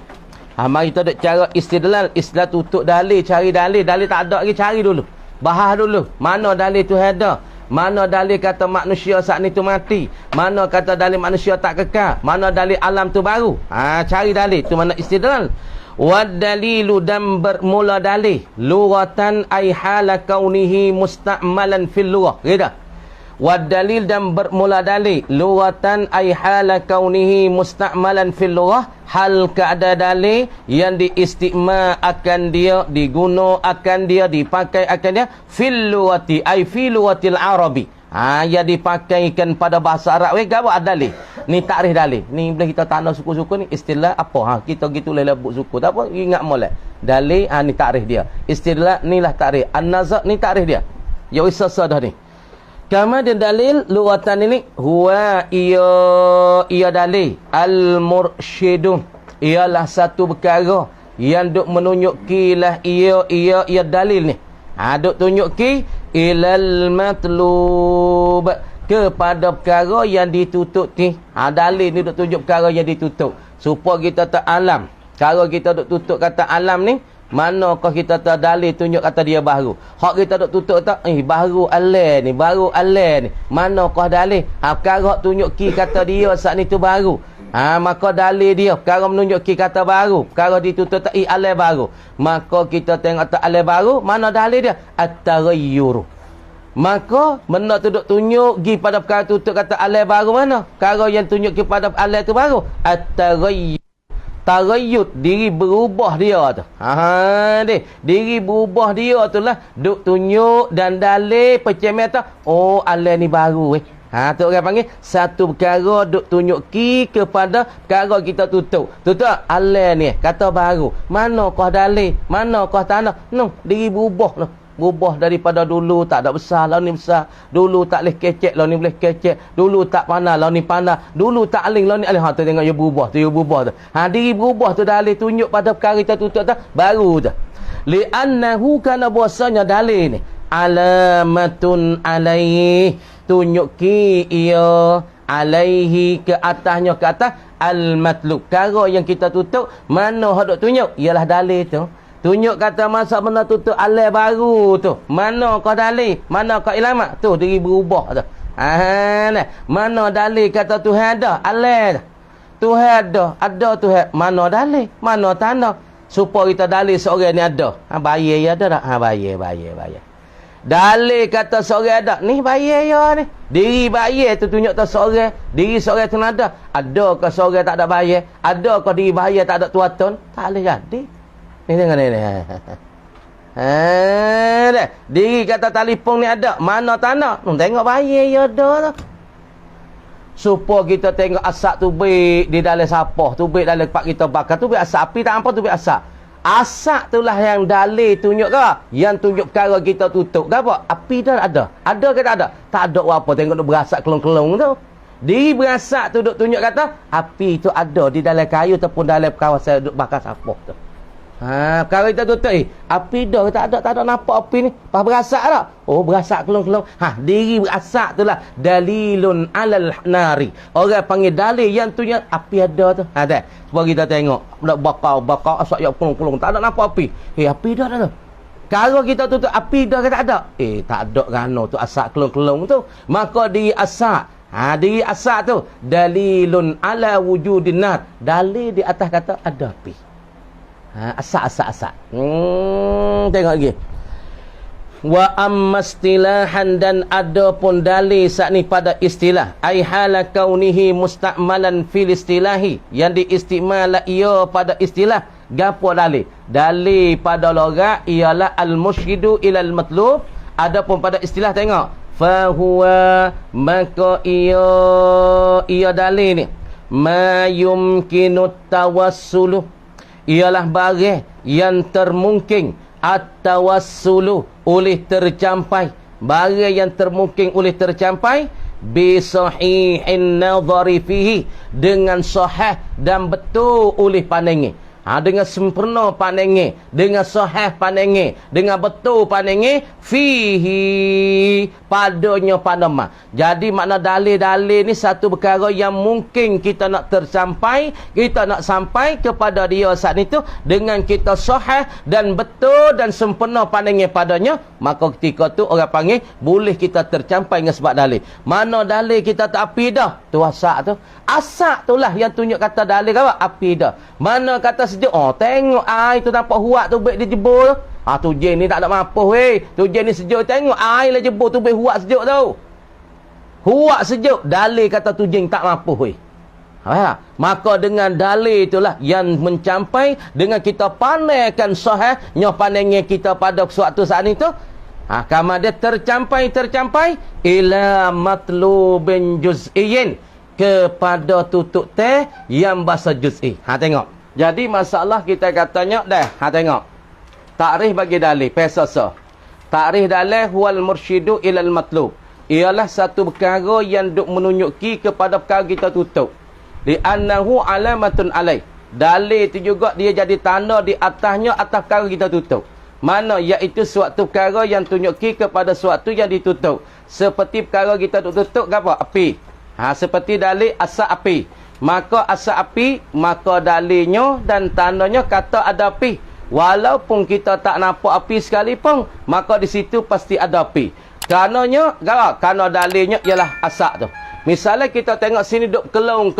Mari kita duk cara istidlal. Istidlal tutup dalil, cari dalil. Dalil tak ada lagi, cari dulu. Bahas dulu. Mana dalil tu ada? Mana dalil kata manusia saat ni tu mati? Mana kata dalil manusia tak kekal? Mana dalil alam tu baru? Cari dalil. Tu mana istidlal. Wad dalilu, dan bermula dalil. Lughatan ay hala kaunihi musta'malan fil lughah. Reda. Wad dalil, dan bermula dalil. Lughatan ay hala kaunihi musta'malan fil lughah. Hal keada dalil yang diistigma akan dia, diguna akan dia, dipakai akan dia fil lughati ay fi lughatil arabi. Yang dipakaikan pada bahasa Arab. Gapo dalil? Ni takrif dalil. Ni bila kita tanda suku-suku ni istilah apa? Kita gitu lebut suku. Tak apa, ingat molek. Dalil ni takrif dia. Istilah ni lah takrif. An-nazar ni takrif dia. Ya usah dah ni. Kama dia dalil lughatan ini huwa ia dalil al-mursyidu. Ialah satu perkara yang duk menunjuki lah ia dalil ni. Duk tunjuki ilal matlub, kepada perkara yang ditutup ni. Dalil ni duk tunjuk perkara yang ditutup supaya kita tak alam. Kalau kita duk tutup kata alam ni, manakah kita tak dalil tunjuk kata dia baru. Hak kita duk tutup tak, baru alai ni, baru alai ni. Manakah dalil? Perkara tunjuki kata dia saat ni tu baru. Maka dalil dia perkara menunjuki kata baru, perkara ditutup tak alai baru. Maka kita tengok tak alai baru, mana dalil dia? At-taghayyur. Maka benda tu duk tunjuk gi pada perkara tutup kata alai baru mana? Perkara yang tunjuk kepada alai tu baru. At-taghayyur. Taghayyur, diri berubah dia tu. Diri berubah dia tu lah duk tunjuk dan dalil percaya tu. Oh, alai ni baru tu orang panggil satu perkara duk tunjuki kepada perkara kita tutup. Tutup alai ni kata baru. Manakah dalil? Manakah tanda? Diri berubah lah. Berubah daripada dulu tak ada besar, lah ni besar. Dulu tak boleh kecek, lah ni boleh kecek. Dulu tak panah, lah ni panah. Dulu tak aling, lah ni aling. Tu tengok dia berubah tu, dia berubah tu. Diri berubah tu dalil tunjuk pada perkara kita tutup tu baru tu. Li'annahu, kana bahasanya dalil ni alamatun alaihi, tunjuki ia alaihi, ke atasnya, ke atas al-matlub. Perkara yang kita tutup, mana hak duk tunjuk? Ialah dalil tu. Tunjuk kata masa benda tutup alai baru tu. Mana kau dalil? Mana kau ilamat? Tu diri berubah tu. Mana dalil kata Tuhan ada? Alai dah. Tuhan ada Tuhan. Mana dalil? Mana tanda? Supaya kita dalil seorang ni ada. Bayar ya ada tak? Bayar. Dalil kata seorang ada. Ni bayar ya ni. Diri bayar tu tunjuk tak seorang. Diri seorang tu ada. Adakah seorang tak ada bayar? Adakah diri bayar tak ada tuatun? Tak boleh jadi. Ni tengok ni. Diri kata telefon ni ada. Mana tanda? Tengok bayar ya ada tu. Supaya kita tengok asap tu baik di dalam sapah. Tu baik dalam tempat kita bakar. Tu baik asap api tak apa, tu baik asap. Asap tu lah yang dalil tunjuk ke? Yang tunjuk perkara kita tutup ke apa? Api dah ada. Ada ke tak ada? Tak ada apa. Tengok tu berasak kelong-kelong tu. Diri berasak tu duk tunjuk kata api tu ada di dalam kayu ataupun dalam kawasan duk bakar sapah tu. Perkara kita tutup api dah tak ada nampak api ni. Pas berasak tak? Oh, berasak kelong-kelong. Diri berasak tu lah dalilun alal nari. Orang panggil dalil yang tunjuk api ada tu. Tak. Sebab kita tengok nak bakar asap yang kelong-kelong, tak ada nampak api. Api dah tu. Kalau kita tutup api dah ke tak ada? Tak ada kerana tu asap kelong-kelong tu. Maka diri asap. Diri asap tu dalilun ala wujudin nar. Dalil di atas kata ada api. Asap. Tengok lagi. Wa ammastilahan, dan ada pun dalil saat ni pada istilah. Ai hala kaunihi musta'malan fil istilahi, yang diistimala ia pada istilah. Gapo dalil? Dalil pada logat ialah al-mursyidu ilal matlub. Ada pun pada istilah tengok. Fa huwa, maka ia dalil ni ma yumkinut tawassulu, ialah barang yang termungkin at-tawassulu, oleh tercampai. Barang yang termungkin oleh tercampai bi sahihin nadhari fihi, dengan sahih dan betul oleh pandangan. Dengan sempurna pandangan, dengan sahih pandangan, dengan betul pandangan, fihi padanya panama. Jadi makna dalil-dalil ni satu perkara yang mungkin kita nak tersampai, kita nak sampai kepada dia saat itu dengan kita sahih dan betul dan sempurna pandangan padanya, maka ketika tu orang panggil boleh kita tercapai dengan sebab dalil. Mana dalil kita tak api dah, tu asak tu. Asak itulah yang tunjuk kata dalil apa? Api dah. Mana kata sejuk, tengok air tu nampak huak tu baik dia jebol. Tu jen ni tak ada mampu weh. Tu jen ni sejuk, tengok air lah jebol tu baik huak sejuk tu. Huak sejuk, dalil kata tu jen tak mampu weh. Maka dengan dalil itulah yang mencapai dengan kita pandaikan sahihnya pandangan kita pada suatu saat itu. Kama dia tercapai ila matlubin juz'iyyin, kepada tutup teh yang bahasa juz'i. Tengok. Jadi masalah kita katanya dah. Tengok. Takrif bagi dalil. Pesasa. Takrif dalil huwal mursyidu ilal matlub. Ialah satu perkara yang duk menunjuki kepada perkara kita tutup. Li'annahu alamatun alaih. Dalil itu juga dia jadi tanda di atasnya, atas perkara kita tutup. Mana? Iaitu suatu perkara yang tunjuki kepada suatu yang ditutup. Seperti perkara kita tutup apa? Api. Seperti dalil asap api. Maka asap api, maka dalilnya dan tandanya kata ada api. Walaupun kita tak nampak api sekalipun, maka di situ pasti ada api. Karenanya, kerana dalilnya ialah asap tu. Misalnya kita tengok sini duk kelong.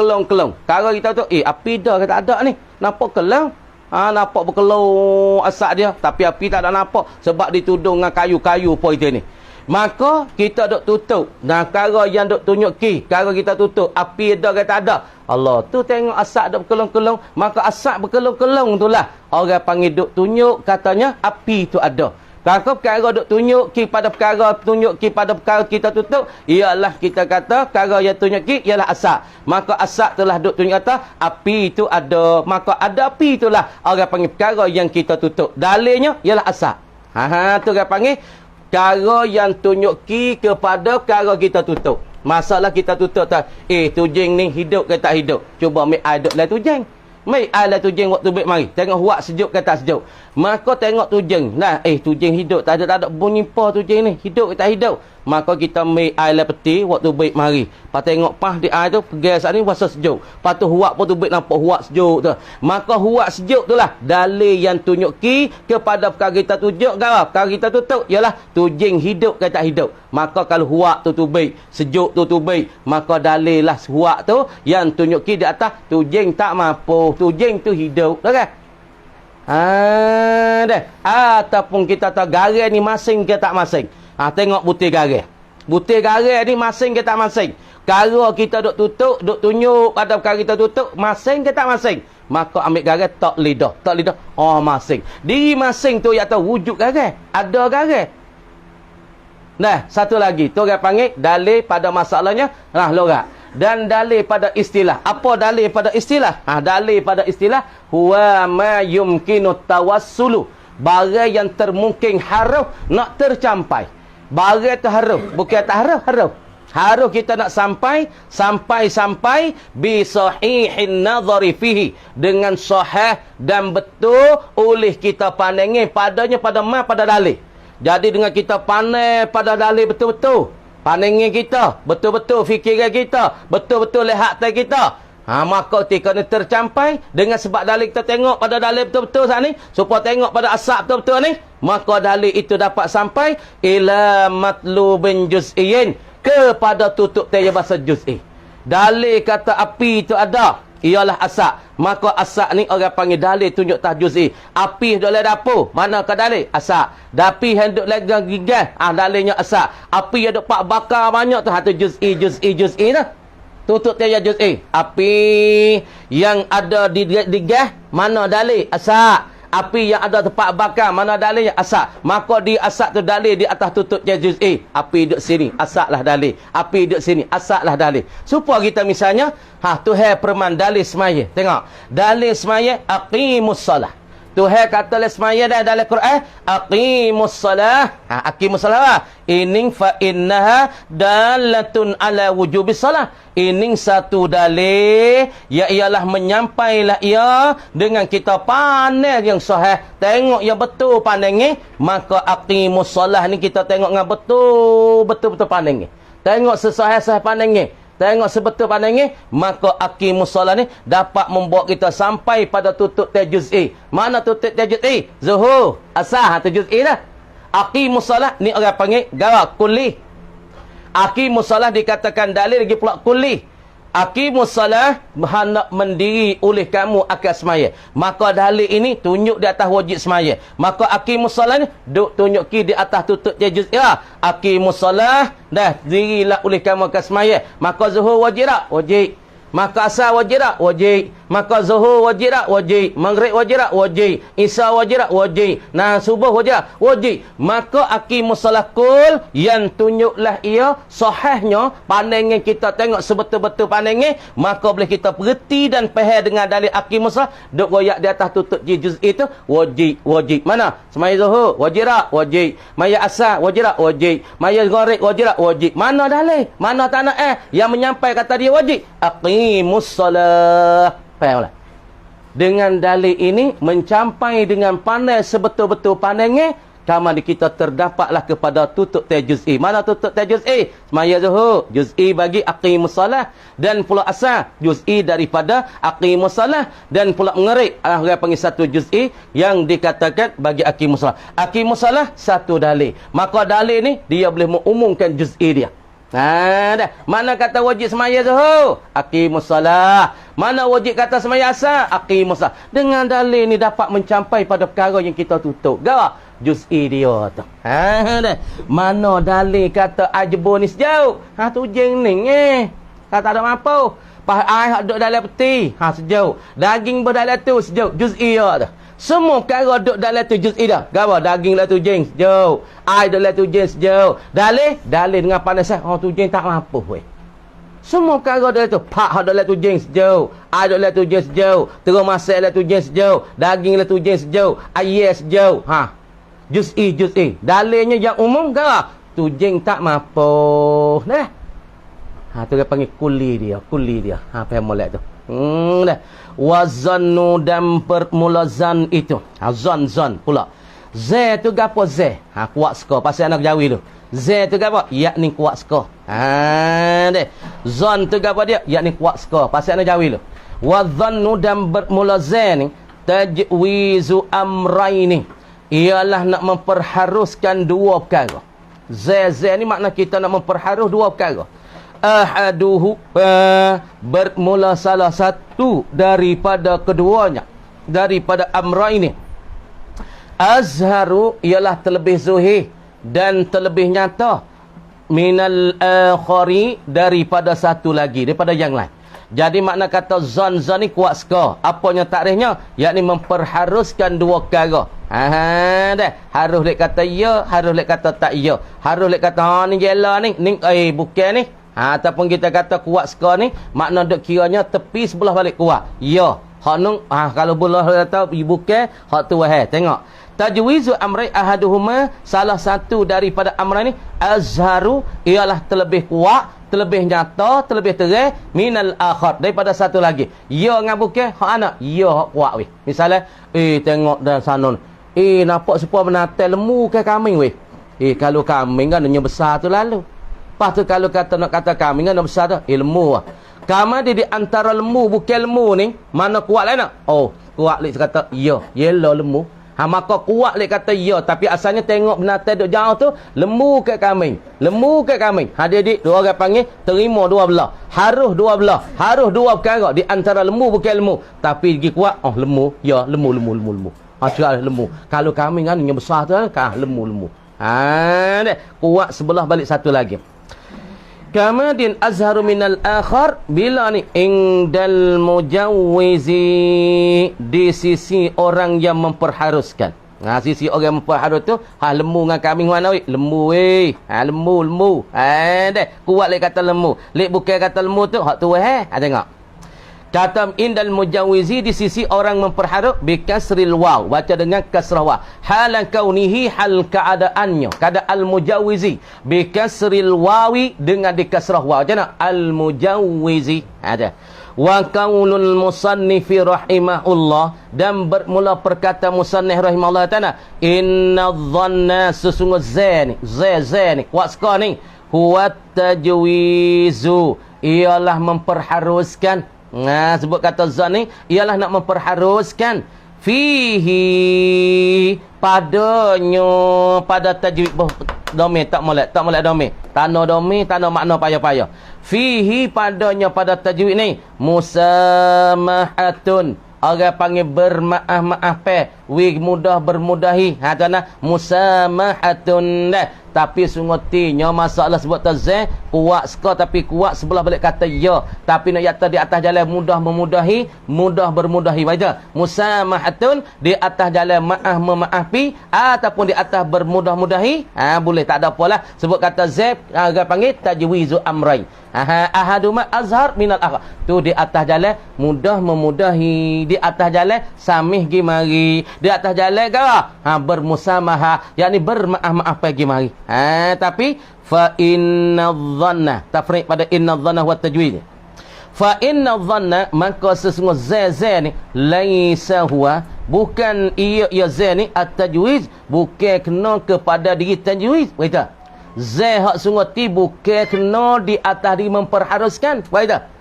Kalau kita tu, api dah kata ada ni. Nampak kelong? Nampak berkelong asap dia. Tapi api tak ada nampak. Sebab ditudung dengan kayu-kayu apa itu ni. Maka kita duk tutup. Dan perkara yang duk tunjuk kalau kita tutup, api ada kata ada. Allah tu tengok asap duk berkelong-kelong. Maka asap berkelong-kelong itulah orang panggil duk tunjuk katanya api tu ada. Kalau perkara duk tunjuk pada perkara kita tutup, ialah kita kata perkara yang tunjuk ialah asap. Maka asap itulah duk tunjuk kata api itu ada. Maka ada api itulah orang panggil perkara yang kita tutup. Dalilnya ialah asap. Tu orang panggil perkara yang tunjuki kepada perkara kita tutup. Masalah kita tutup tak, tu jeng ni hidup ke tak hidup. Cuba ambil air duk lah tu jeng. Ambil air lah tu jeng waktu baik mari. Tengok huak sejuk ke tak sejuk. Maka tengok tu jeng. Tu jeng hidup. Tak ada bunyi pa tu jeng ni. Hidup ke tak hidup. Maka kita ambil air lah peti waktu baik mari. Lepas tengok pah di air tu, pergi saat ni rasa sejuk. Lepas tu huak pun tu baik nampak huak sejuk tu. Maka huak sejuk tu lah dalil yang tunjuki kepada perkara kita tunjuk kalau perkara kita tutup ialah tu jeng hidup ke tak hidup. Maka kalau huak tu baik, sejuk tu baik, maka dalil lah huak tu yang tunjuki di atas tu jeng tak mampu, tu jeng tu hidup. Dah kan? Dah. Ataupun kita tahu garis ni masing ke tak masing. Tengok butir garis. Butir garis ni masing ke tak masing. Kalau kita duk tutup, duk tunjuk pada perkara kita tutup, masing ke tak masing. Maka ambil garis tak lidah. Masing. Diri masing tu iaitu wujud garis. Ada garis. Nah, satu lagi. Tu orang panggil dalil pada masalahnya. Lorak. Dan dalil pada istilah. Apa dalil pada istilah? Dalil pada istilah huwa ma yumkinu tawassulu. Barang yang termungkin haruf nak tercapai. Barang tu haruf, bukan tak haruf. Harus kita nak sampai bi sahihin nazari fihi, dengan sahih dan betul oleh kita pandangi padanya pada dalil. Jadi dengan kita pandai pada dalil betul-betul, pandangi kita betul-betul, fikiran kita betul-betul, lihat kita, maka ketika ni tercapai dengan sebab dalil kita tengok pada dalil betul-betul saat ni, supaya tengok pada asap betul-betul ni, maka dalil itu dapat sampai ila matlubin juz'iyyin, kepada tutup taya bahasa juz'i. Dalil kata api itu ada, ialah asap. Maka asap ni orang panggil dalil tunjuk tah juz'i. Api duduk dalam dapur, mana ke dalil? Asap. Api yang duduk dalam gigas, dalilnya asap. Api yang duduk pak bakar banyak tu, tu juz'i dah. Tutup taya juz'i. Api yang ada di gas, mana dalil? Asap. Api yang ada tempat bakar, mana dalilnya? Asap. Maka di asap tu dalil di atas tutup juz'i. Api duduk sini, asap lah dalil. Api duduk sini, asap lah dalil. Supaya kita misalnya, Tuhan perman dalil semaya. Tengok. Dalil semaya, aqimus salah. Tuhan kata le semaya dah dalam Quran, aqimus salah. Aqimus salah. Ining fa innaha dalatun ala wujubis salah. Ining satu dalil, ya ialah menyampailah ia dengan kita pandai yang sahih. Tengok yang betul pandangnya, maka aqimus salah ni kita tengok dengan betul pandangnya. Tengok sesahih-sahih pandangnya. Tengok sebetul pandangnya, maka aqimus salat ni dapat membawa kita sampai pada tutup tajuz'i. Mana tutup tajuz'i? Zuhur, asar, tajuz'i dah. Aqimus salat ni orang panggil gawak kulli. Aqimus salat dikatakan dalil lagi pula kulli. Aqimus salat hendak mendiri oleh kamu akan semaya. Maka dalil ini tunjuk di atas wajib semaya. Maka aqimus salat ni duk tunjuk di atas tutup tajuz ya. Aqimus salat dah dirilah oleh kamu akan semaya. Maka zuhur wajib tak? Wajib. Maka asar wajib tak? Wajib. Maka zuhur wajib tak? Wajib. Maghrib wajib tak? Wajib. Isya wajib tak? Wajib. Nah, subuh wajib tak? Wajib. Maka aqimus salat kul yang tunjuklah ia sahihnya pandangan kita tengok sebetul-betul pandangan, maka boleh kita berhenti dan faham dengan dalil aqimus salat duk royak di atas tutup juz itu wajib. Mana? Semaya zuhur wajib tak? Wajib. Maya asar wajib tak? Wajib. Maya maghrib wajib tak? Wajib. Mana dalil? Mana tak nak yang menyampaikan kata dia wajib? Aqimus salat. Fahamlah. Dengan dalil ini mencampai dengan pandai sebetul-betul pandangnya, kama kita terdapatlah kepada tutup tajuz'i. Mana tutup tajuz'i? Semaya zuhur juz'i bagi aqimus salah, dan pula asar juz'i daripada aqimus salah, dan pula maghrib orang panggil satu juz'i yang dikatakan bagi aqimus salah. Aqimus salah satu dalil. Maka dalil ni dia boleh mengumumkan juz'i dia. Dah. Mana kata wajib semaya zuhur? Aqimus salah. Mana wajib kata semaya asar? Aqimus salah. Dengan dalil ni dapat mencampai pada perkara yang kita tutup. Gawak juz'i dia tu. Dah. Mana dalil kata ajbun ni sejauh? Tu jeng ni kata ada mampu. Pas air duduk dalam peti. Sejauh. Daging berdalam tu sejauh. Juz'i dia tu. Semua perkara duduk dalam tu juz'i dah. Gawa daging lah tu jeng sejauh. Air dalam tu jeng sejauh. Dalil dengan pandai sah. Tu jeng tak mampu weh. Semua perkara dalam tu. Pak dalam tu jeng sejauh. Air dalam tu jeng sejauh. Terus masak dalam tu jeng sejauh. Daging dalam tu jeng sejauh. Air sejauh. Juz'i. Dalilnya yang umum gawa. Tu jeng tak mampu. Dah. Tu dia panggil kuli dia. Faham molek tu. Dah. Wazannu dan permula zan itu. Zan pula. Z tu gapo Z? Kuat skor. Pasal anak Jawi tu. Z tu gapo? Yakni kuat skor. Deh. Zan tu gapo dia? Yakni kuat skor. Pasal anak Jawi tu. Wazannu dan bermula Z ni tajwizu amraini. Ialah nak memperharuskan dua perkara. Z ni makna kita nak memperharus dua perkara. Ahaduhu bermula salah satu daripada keduanya, daripada amra ini. Azharu ialah terlebih zuhir dan terlebih nyata minal akhari daripada satu lagi, daripada yang lain. Jadi makna kata zan ni kuat skor. Apanya takrifnya? Yakni memperharuskan dua perkara. Dah. Harus lek kata ya, harus lek kata tak ya. Harus lek kata ni jela ni bukan ni. Ataupun kita kata kuat skor ni, makna duk kiranya tepi sebelah balik kuat. Ya. Hak nung kalau belah kata bukan, hak tu wahai. Tengok. Tajwizu amrai ahaduhuma, salah satu daripada amrai ni azharu ialah terlebih kuat, terlebih nyata, terlebih terang minal akhar daripada satu lagi. Ya dengan bukan hak anak, ya hak kuat weh. Misalnya, tengok dah sana. Nampak sepuluh menatai lemu ke kambing weh. Kalau kambing kan nya besar tu lalu. Lepas tu kalau nak kata kambing kan besar tu, lemu lah. Kama dia di antara lembu bukan lembu ni, mana kuat lah nak? Kuat lek kata ya, yellow lembu. Maka kuat lek kata ya, tapi asalnya tengok binatang duk jauh tu, lembu ke kambing. Dia dua orang panggil terima dua belah. Harus dua belah. Harus dua perkara di antara lembu bukan lembu. Tapi dia kuat, lembu. Ya, lembu. Cakap lembu. Kalau kambing kan yang besar tu kan lembu. Kuat sebelah balik satu lagi. Kamadin azharu minal akhar bila ni indal mujawwizi, di sisi orang yang memperharuskan. Sisi orang yang memperharus tu lembu dengan kambing mana weh? Lembu weh. Lembu. Kuat lek kata lembu. Lek bukan kata lembu tu hak tu weh. Tengok. Kata indal mujawizi di sisi orang memperharuk bi kasril waw, baca dengan kasrah waw. Halan kaunihi, hal keadaannya. Kada al mujawizi bi kasril wawi dengan di kasrah waw. Macam mana? Al mujawizi. Ada. Wa qaulul musannifi rahimahullah, dan bermula perkata musannif rahimahullah ta'ala, inna dhanna, sesungguh zani, zani kuat ni, huwa tajwizu, ialah memperharuskan. Nah, sebut kata zan ni ialah nak memperharuskan fihi, padanya, pada tajwid domain tak molek domain. Tanah domain, tanah makna payah-payah. Fihi, padanya pada tajwid ni musamahatun, orang panggil bermaaf-maaf mudah bermudahi. Tanah musamahatun dah. Tapi sungguh tinya masalah sebut tazah kuat sekali, tapi kuat sebelah balik kata ya, tapi nak yata di atas jalan mudah memudahi, mudah bermudahi. Baca musamahatun, di atas jalan maaf memaafi, ataupun di atas bermudah-mudahi, boleh, tak ada apalah. Sebut kata zab, agak panggil tajwizu amrain. Ahaduma azhar minal akhar, tu di atas jalan mudah memudahi, di atas jalan samih gimari, di atas jalan gara bermusamaha, yakni bermaaf-maaf pergi mari. Tapi fa inna dhanna, tafriq pada inna dhanna wa tajwid. Fa inna dhanna, maka sesungguh za ni laisa huwa, bukan ia za ni at-tajwiz, bukan kena kepada diri tajwiz. Baik, za hak sungguh ti bukan kena di atas diri memperharuskan. Baik,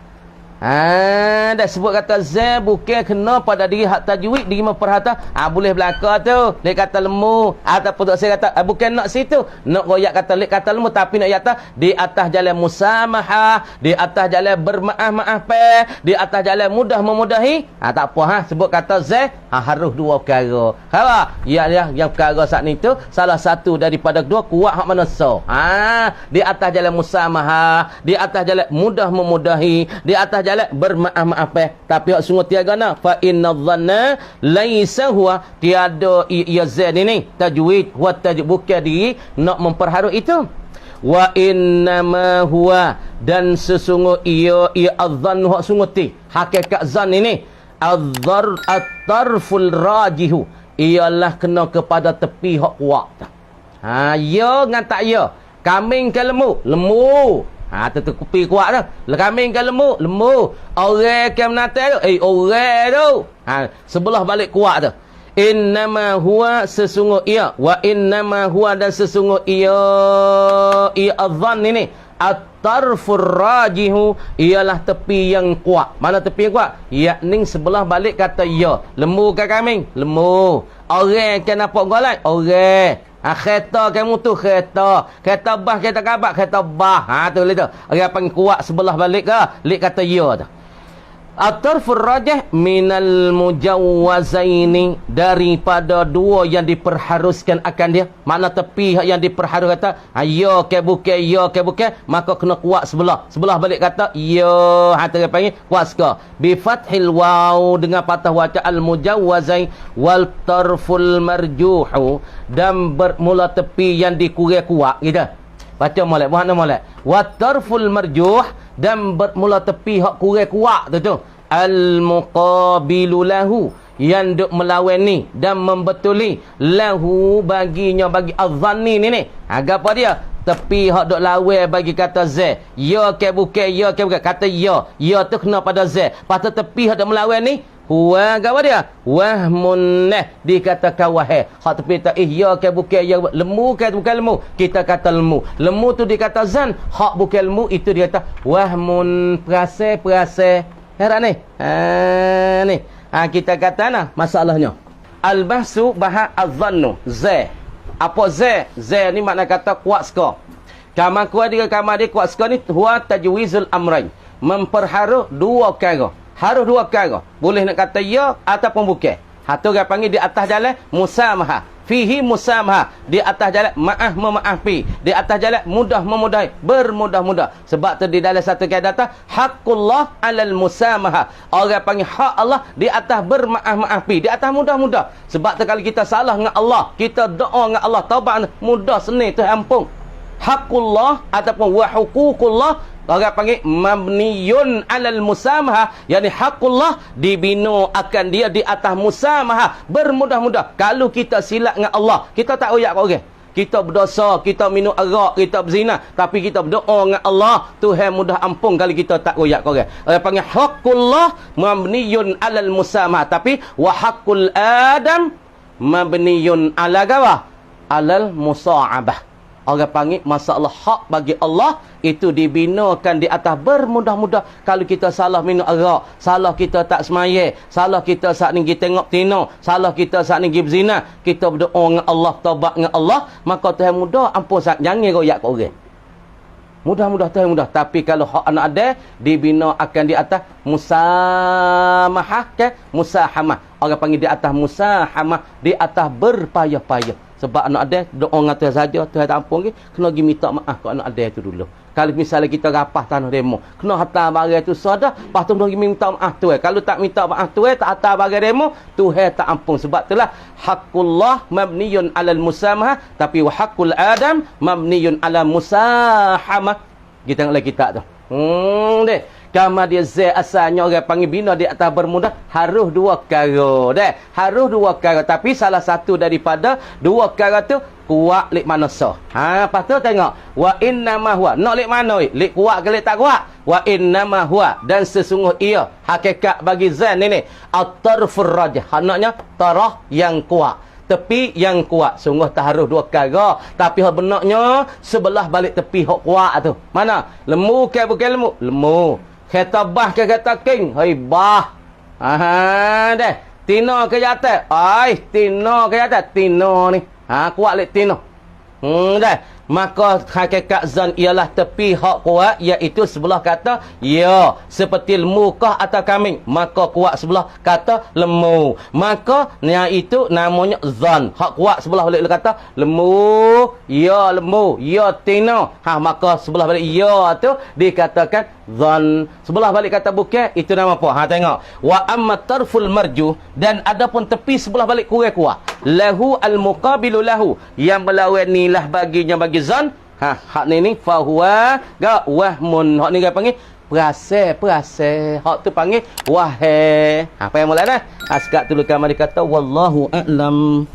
dah sebut kata za bukan kena pada diri hak tajwid, diri memperhata, boleh belaka tu lek kata lemu, ataupun tak saya kata bukan nak situ, nak royak kata lek kata lemu, tapi nak kata di atas jalan musamahah, di atas jalan bermaaf-maaf, di atas jalan mudah memudahi. Tak apa, sebut kata za harus dua perkara. Apa? Ya, yang perkara saat ni tu salah satu daripada dua kuat hak mana so. Di atas jalan musamahah, di atas jalan mudah memudahi, di atas jalan bermaaf-maaf, tapi hak sungguh tiada na fa inna dhanna laisa huwa, tiada ia za ni tajwid, huwa tajwid, bukan diri nak memperharuk itu. Wa innama huwa, dan sesungguh ia adzan, hak sungguh ti hakikat zan ini at-tarful rajihu, ialah kena kepada tepi hak kuat. Ya dengan tak ya, kambing ke lembu, tu kupi kuat dah. Kambing ke lembu, orang ke menatai tu, orang tu. Sebelah balik kuat tu. Innama huwa, sesungguh ia, wa innama huwa, dan sesungguh ia adzan ini at-tarfur rajihu, ialah tepi yang kuat. Mana tepi yang kuat? Yakni sebelah balik kata ya. Lembu ke kambing? Lembu. Orang ke nampak golai? Orang. Kereta kamu tu kereta bah, kereta kabak, kereta bah. Tu lihat tu. Orang panggil kuat sebelah balik ke? Lik kata ya tu. At-tarfur rajih minal mujawwazaini, daripada dua yang diperharuskan akan dia. Mana tepi yang diperharus kata ya ke bukan, maka kena kuat sebelah balik kata ya. Tu panggil kuat sekali. Bi fathil waw, dengan patah waca al mujawwazai, wal tarful marjuhu, dan bermula tepi yang dikurang kuat gitu. Baca molek, buat molek. Wat tarful marjuh, dan bermula tepi hak kurang kuat tu. Al muqabilu lahu, yang duk melawan ni dan membetuli lahu, baginya, bagi adzanni ni. Apa dia? Tepi hak duk lawan bagi kata za. Ya ke bukan, kata ya. Ya tu kena pada za. Patut tepi hak duk melawan ni huwa, apa dia? Wahmun, dikatakan wahai. Hak tepi tak ya ke bukan, ya lemu ke bukan lemu, kita kata lemu. Lemu tu dikata zan, hak bukan lemu, itu dia kata wahmun, perase. Heran ni. Ni. Kita kata nah masalahnya. Al-bahsu bahas az-zannu. Za. Apa za? Za ni makna kata kuat sekali. Kamar kuat dia, kamar dia kuat sekali ni huwa tajwizul amrain. Memperharus dua perkara. Harus dua perkara. Boleh nak kata ya ataupun bukan. Tu orang panggil di atas jalan musamahah. Fihi musamahah. Di atas jalan maaf memaafi. Di atas jalan mudah memudahi. Bermudah-mudah. Sebab tu di dalam satu kaedah haqqullah alal musamahah. Orang panggil hak Allah di atas bermaaf-maafi. Di atas mudah-mudah. Sebab tu kalau kita salah dengan Allah, kita doa dengan Allah, taubat mudah, seni tu ampun. haqqullah ataupun wa huququllah, orang panggil mabniyun alal musamaha, yakni haqqullah dibina akan dia di atas musamaha, bermudah-mudah. Kalau kita silap dengan Allah, kita tak royak kat orang. Kita berdosa, kita minum arak, kita berzina, tapi kita berdoa dengan Allah, Tuhan mudah ampun kalau kita tak royak kat orang. Orang panggil haqqullah mabniyun alal musamaha, tapi wa haqqul adam mabniyun ala gawa alal musa'abah. Orang panggil masalah hak bagi Allah itu dibinakan di atas bermudah-mudah. Kalau kita salah minum arak, salah kita tak semaya, salah kita saat ni pergi tengok tino, salah kita saat ni pergi berzina, kita berdoa dengan Allah, taubat dengan Allah, maka Tuhan mudah ampun, jangan royak kat orang. Mudah-mudah Tuhan mudah. Tapi kalau hak anak ada dibina akan di atas musamahah ke musahamah. Orang panggil di atas musahamah, di atas berpayah-payah. Sebab anak ada doa dengan Tuhan saja, Tuhan tak ampun lagi, kena pergi minta maaf ke anak ada itu dulu. Kalau misalnya kita rapah tanah demo, kena hantar barang itu sadah, lepas tu pergi minta maaf Tuhan. Kalau tak minta maaf Tuhan, tak hantar barang demo, Tuhan tak ampun. Sebab itulah haqqullah mabniyun alal musamahah, tapi wa haqqul adam mabniyun ala musahamah. Kita tengok lagi kitab tu. Deh. Kama dia zai asalnya orang panggil bina di atas bermudah, harus dua perkara. Deh. Harus dua perkara. Tapi salah satu daripada dua perkara tu kuat lik manusia. Lepas tu tengok. Wa innama huwa. Nak lik mana? Lik kuat ke lik tak kuat? Wa innama huwa. Dan sesungguh ia. Hakikat bagi zan ini. At-tarfur rajah. Maknanya tarah yang kuat. Tepi yang kuat. Sungguh tak harus dua perkara. Tapi hak benarnya sebelah balik tepi hak kuat tu. Mana? Lemu ke bukan lemu? Lemu. Kata bah ke kata king? Hai bah. Deh. Tino ke jatuh? Tino ke jatuh? Tino ni. Kuat lek tino. Deh. Maka hakikat zan ialah tepi hak kuat, iaitu sebelah kata ya, seperti lemu kah atau kambing, maka kuat sebelah kata lemu, maka yang itu namanya zan. Hak kuat sebelah balik kata lemu, ya tino, maka sebelah balik ya tu dikatakan zan. Sebelah balik kata bukan, itu nama apa? Tengok. Wa amma tarful marju, dan adapun tepi sebelah balik kurang kuat, lahu al muqabilu lahu, yang berlawan nilah baginya bagi zan. Hak ni fahuwa ga wahmun. Hak ni dia panggil perase. Hak tu panggil wahai. Apa yang mula dah? Askat tu kamar dia kata wallahu a'lam.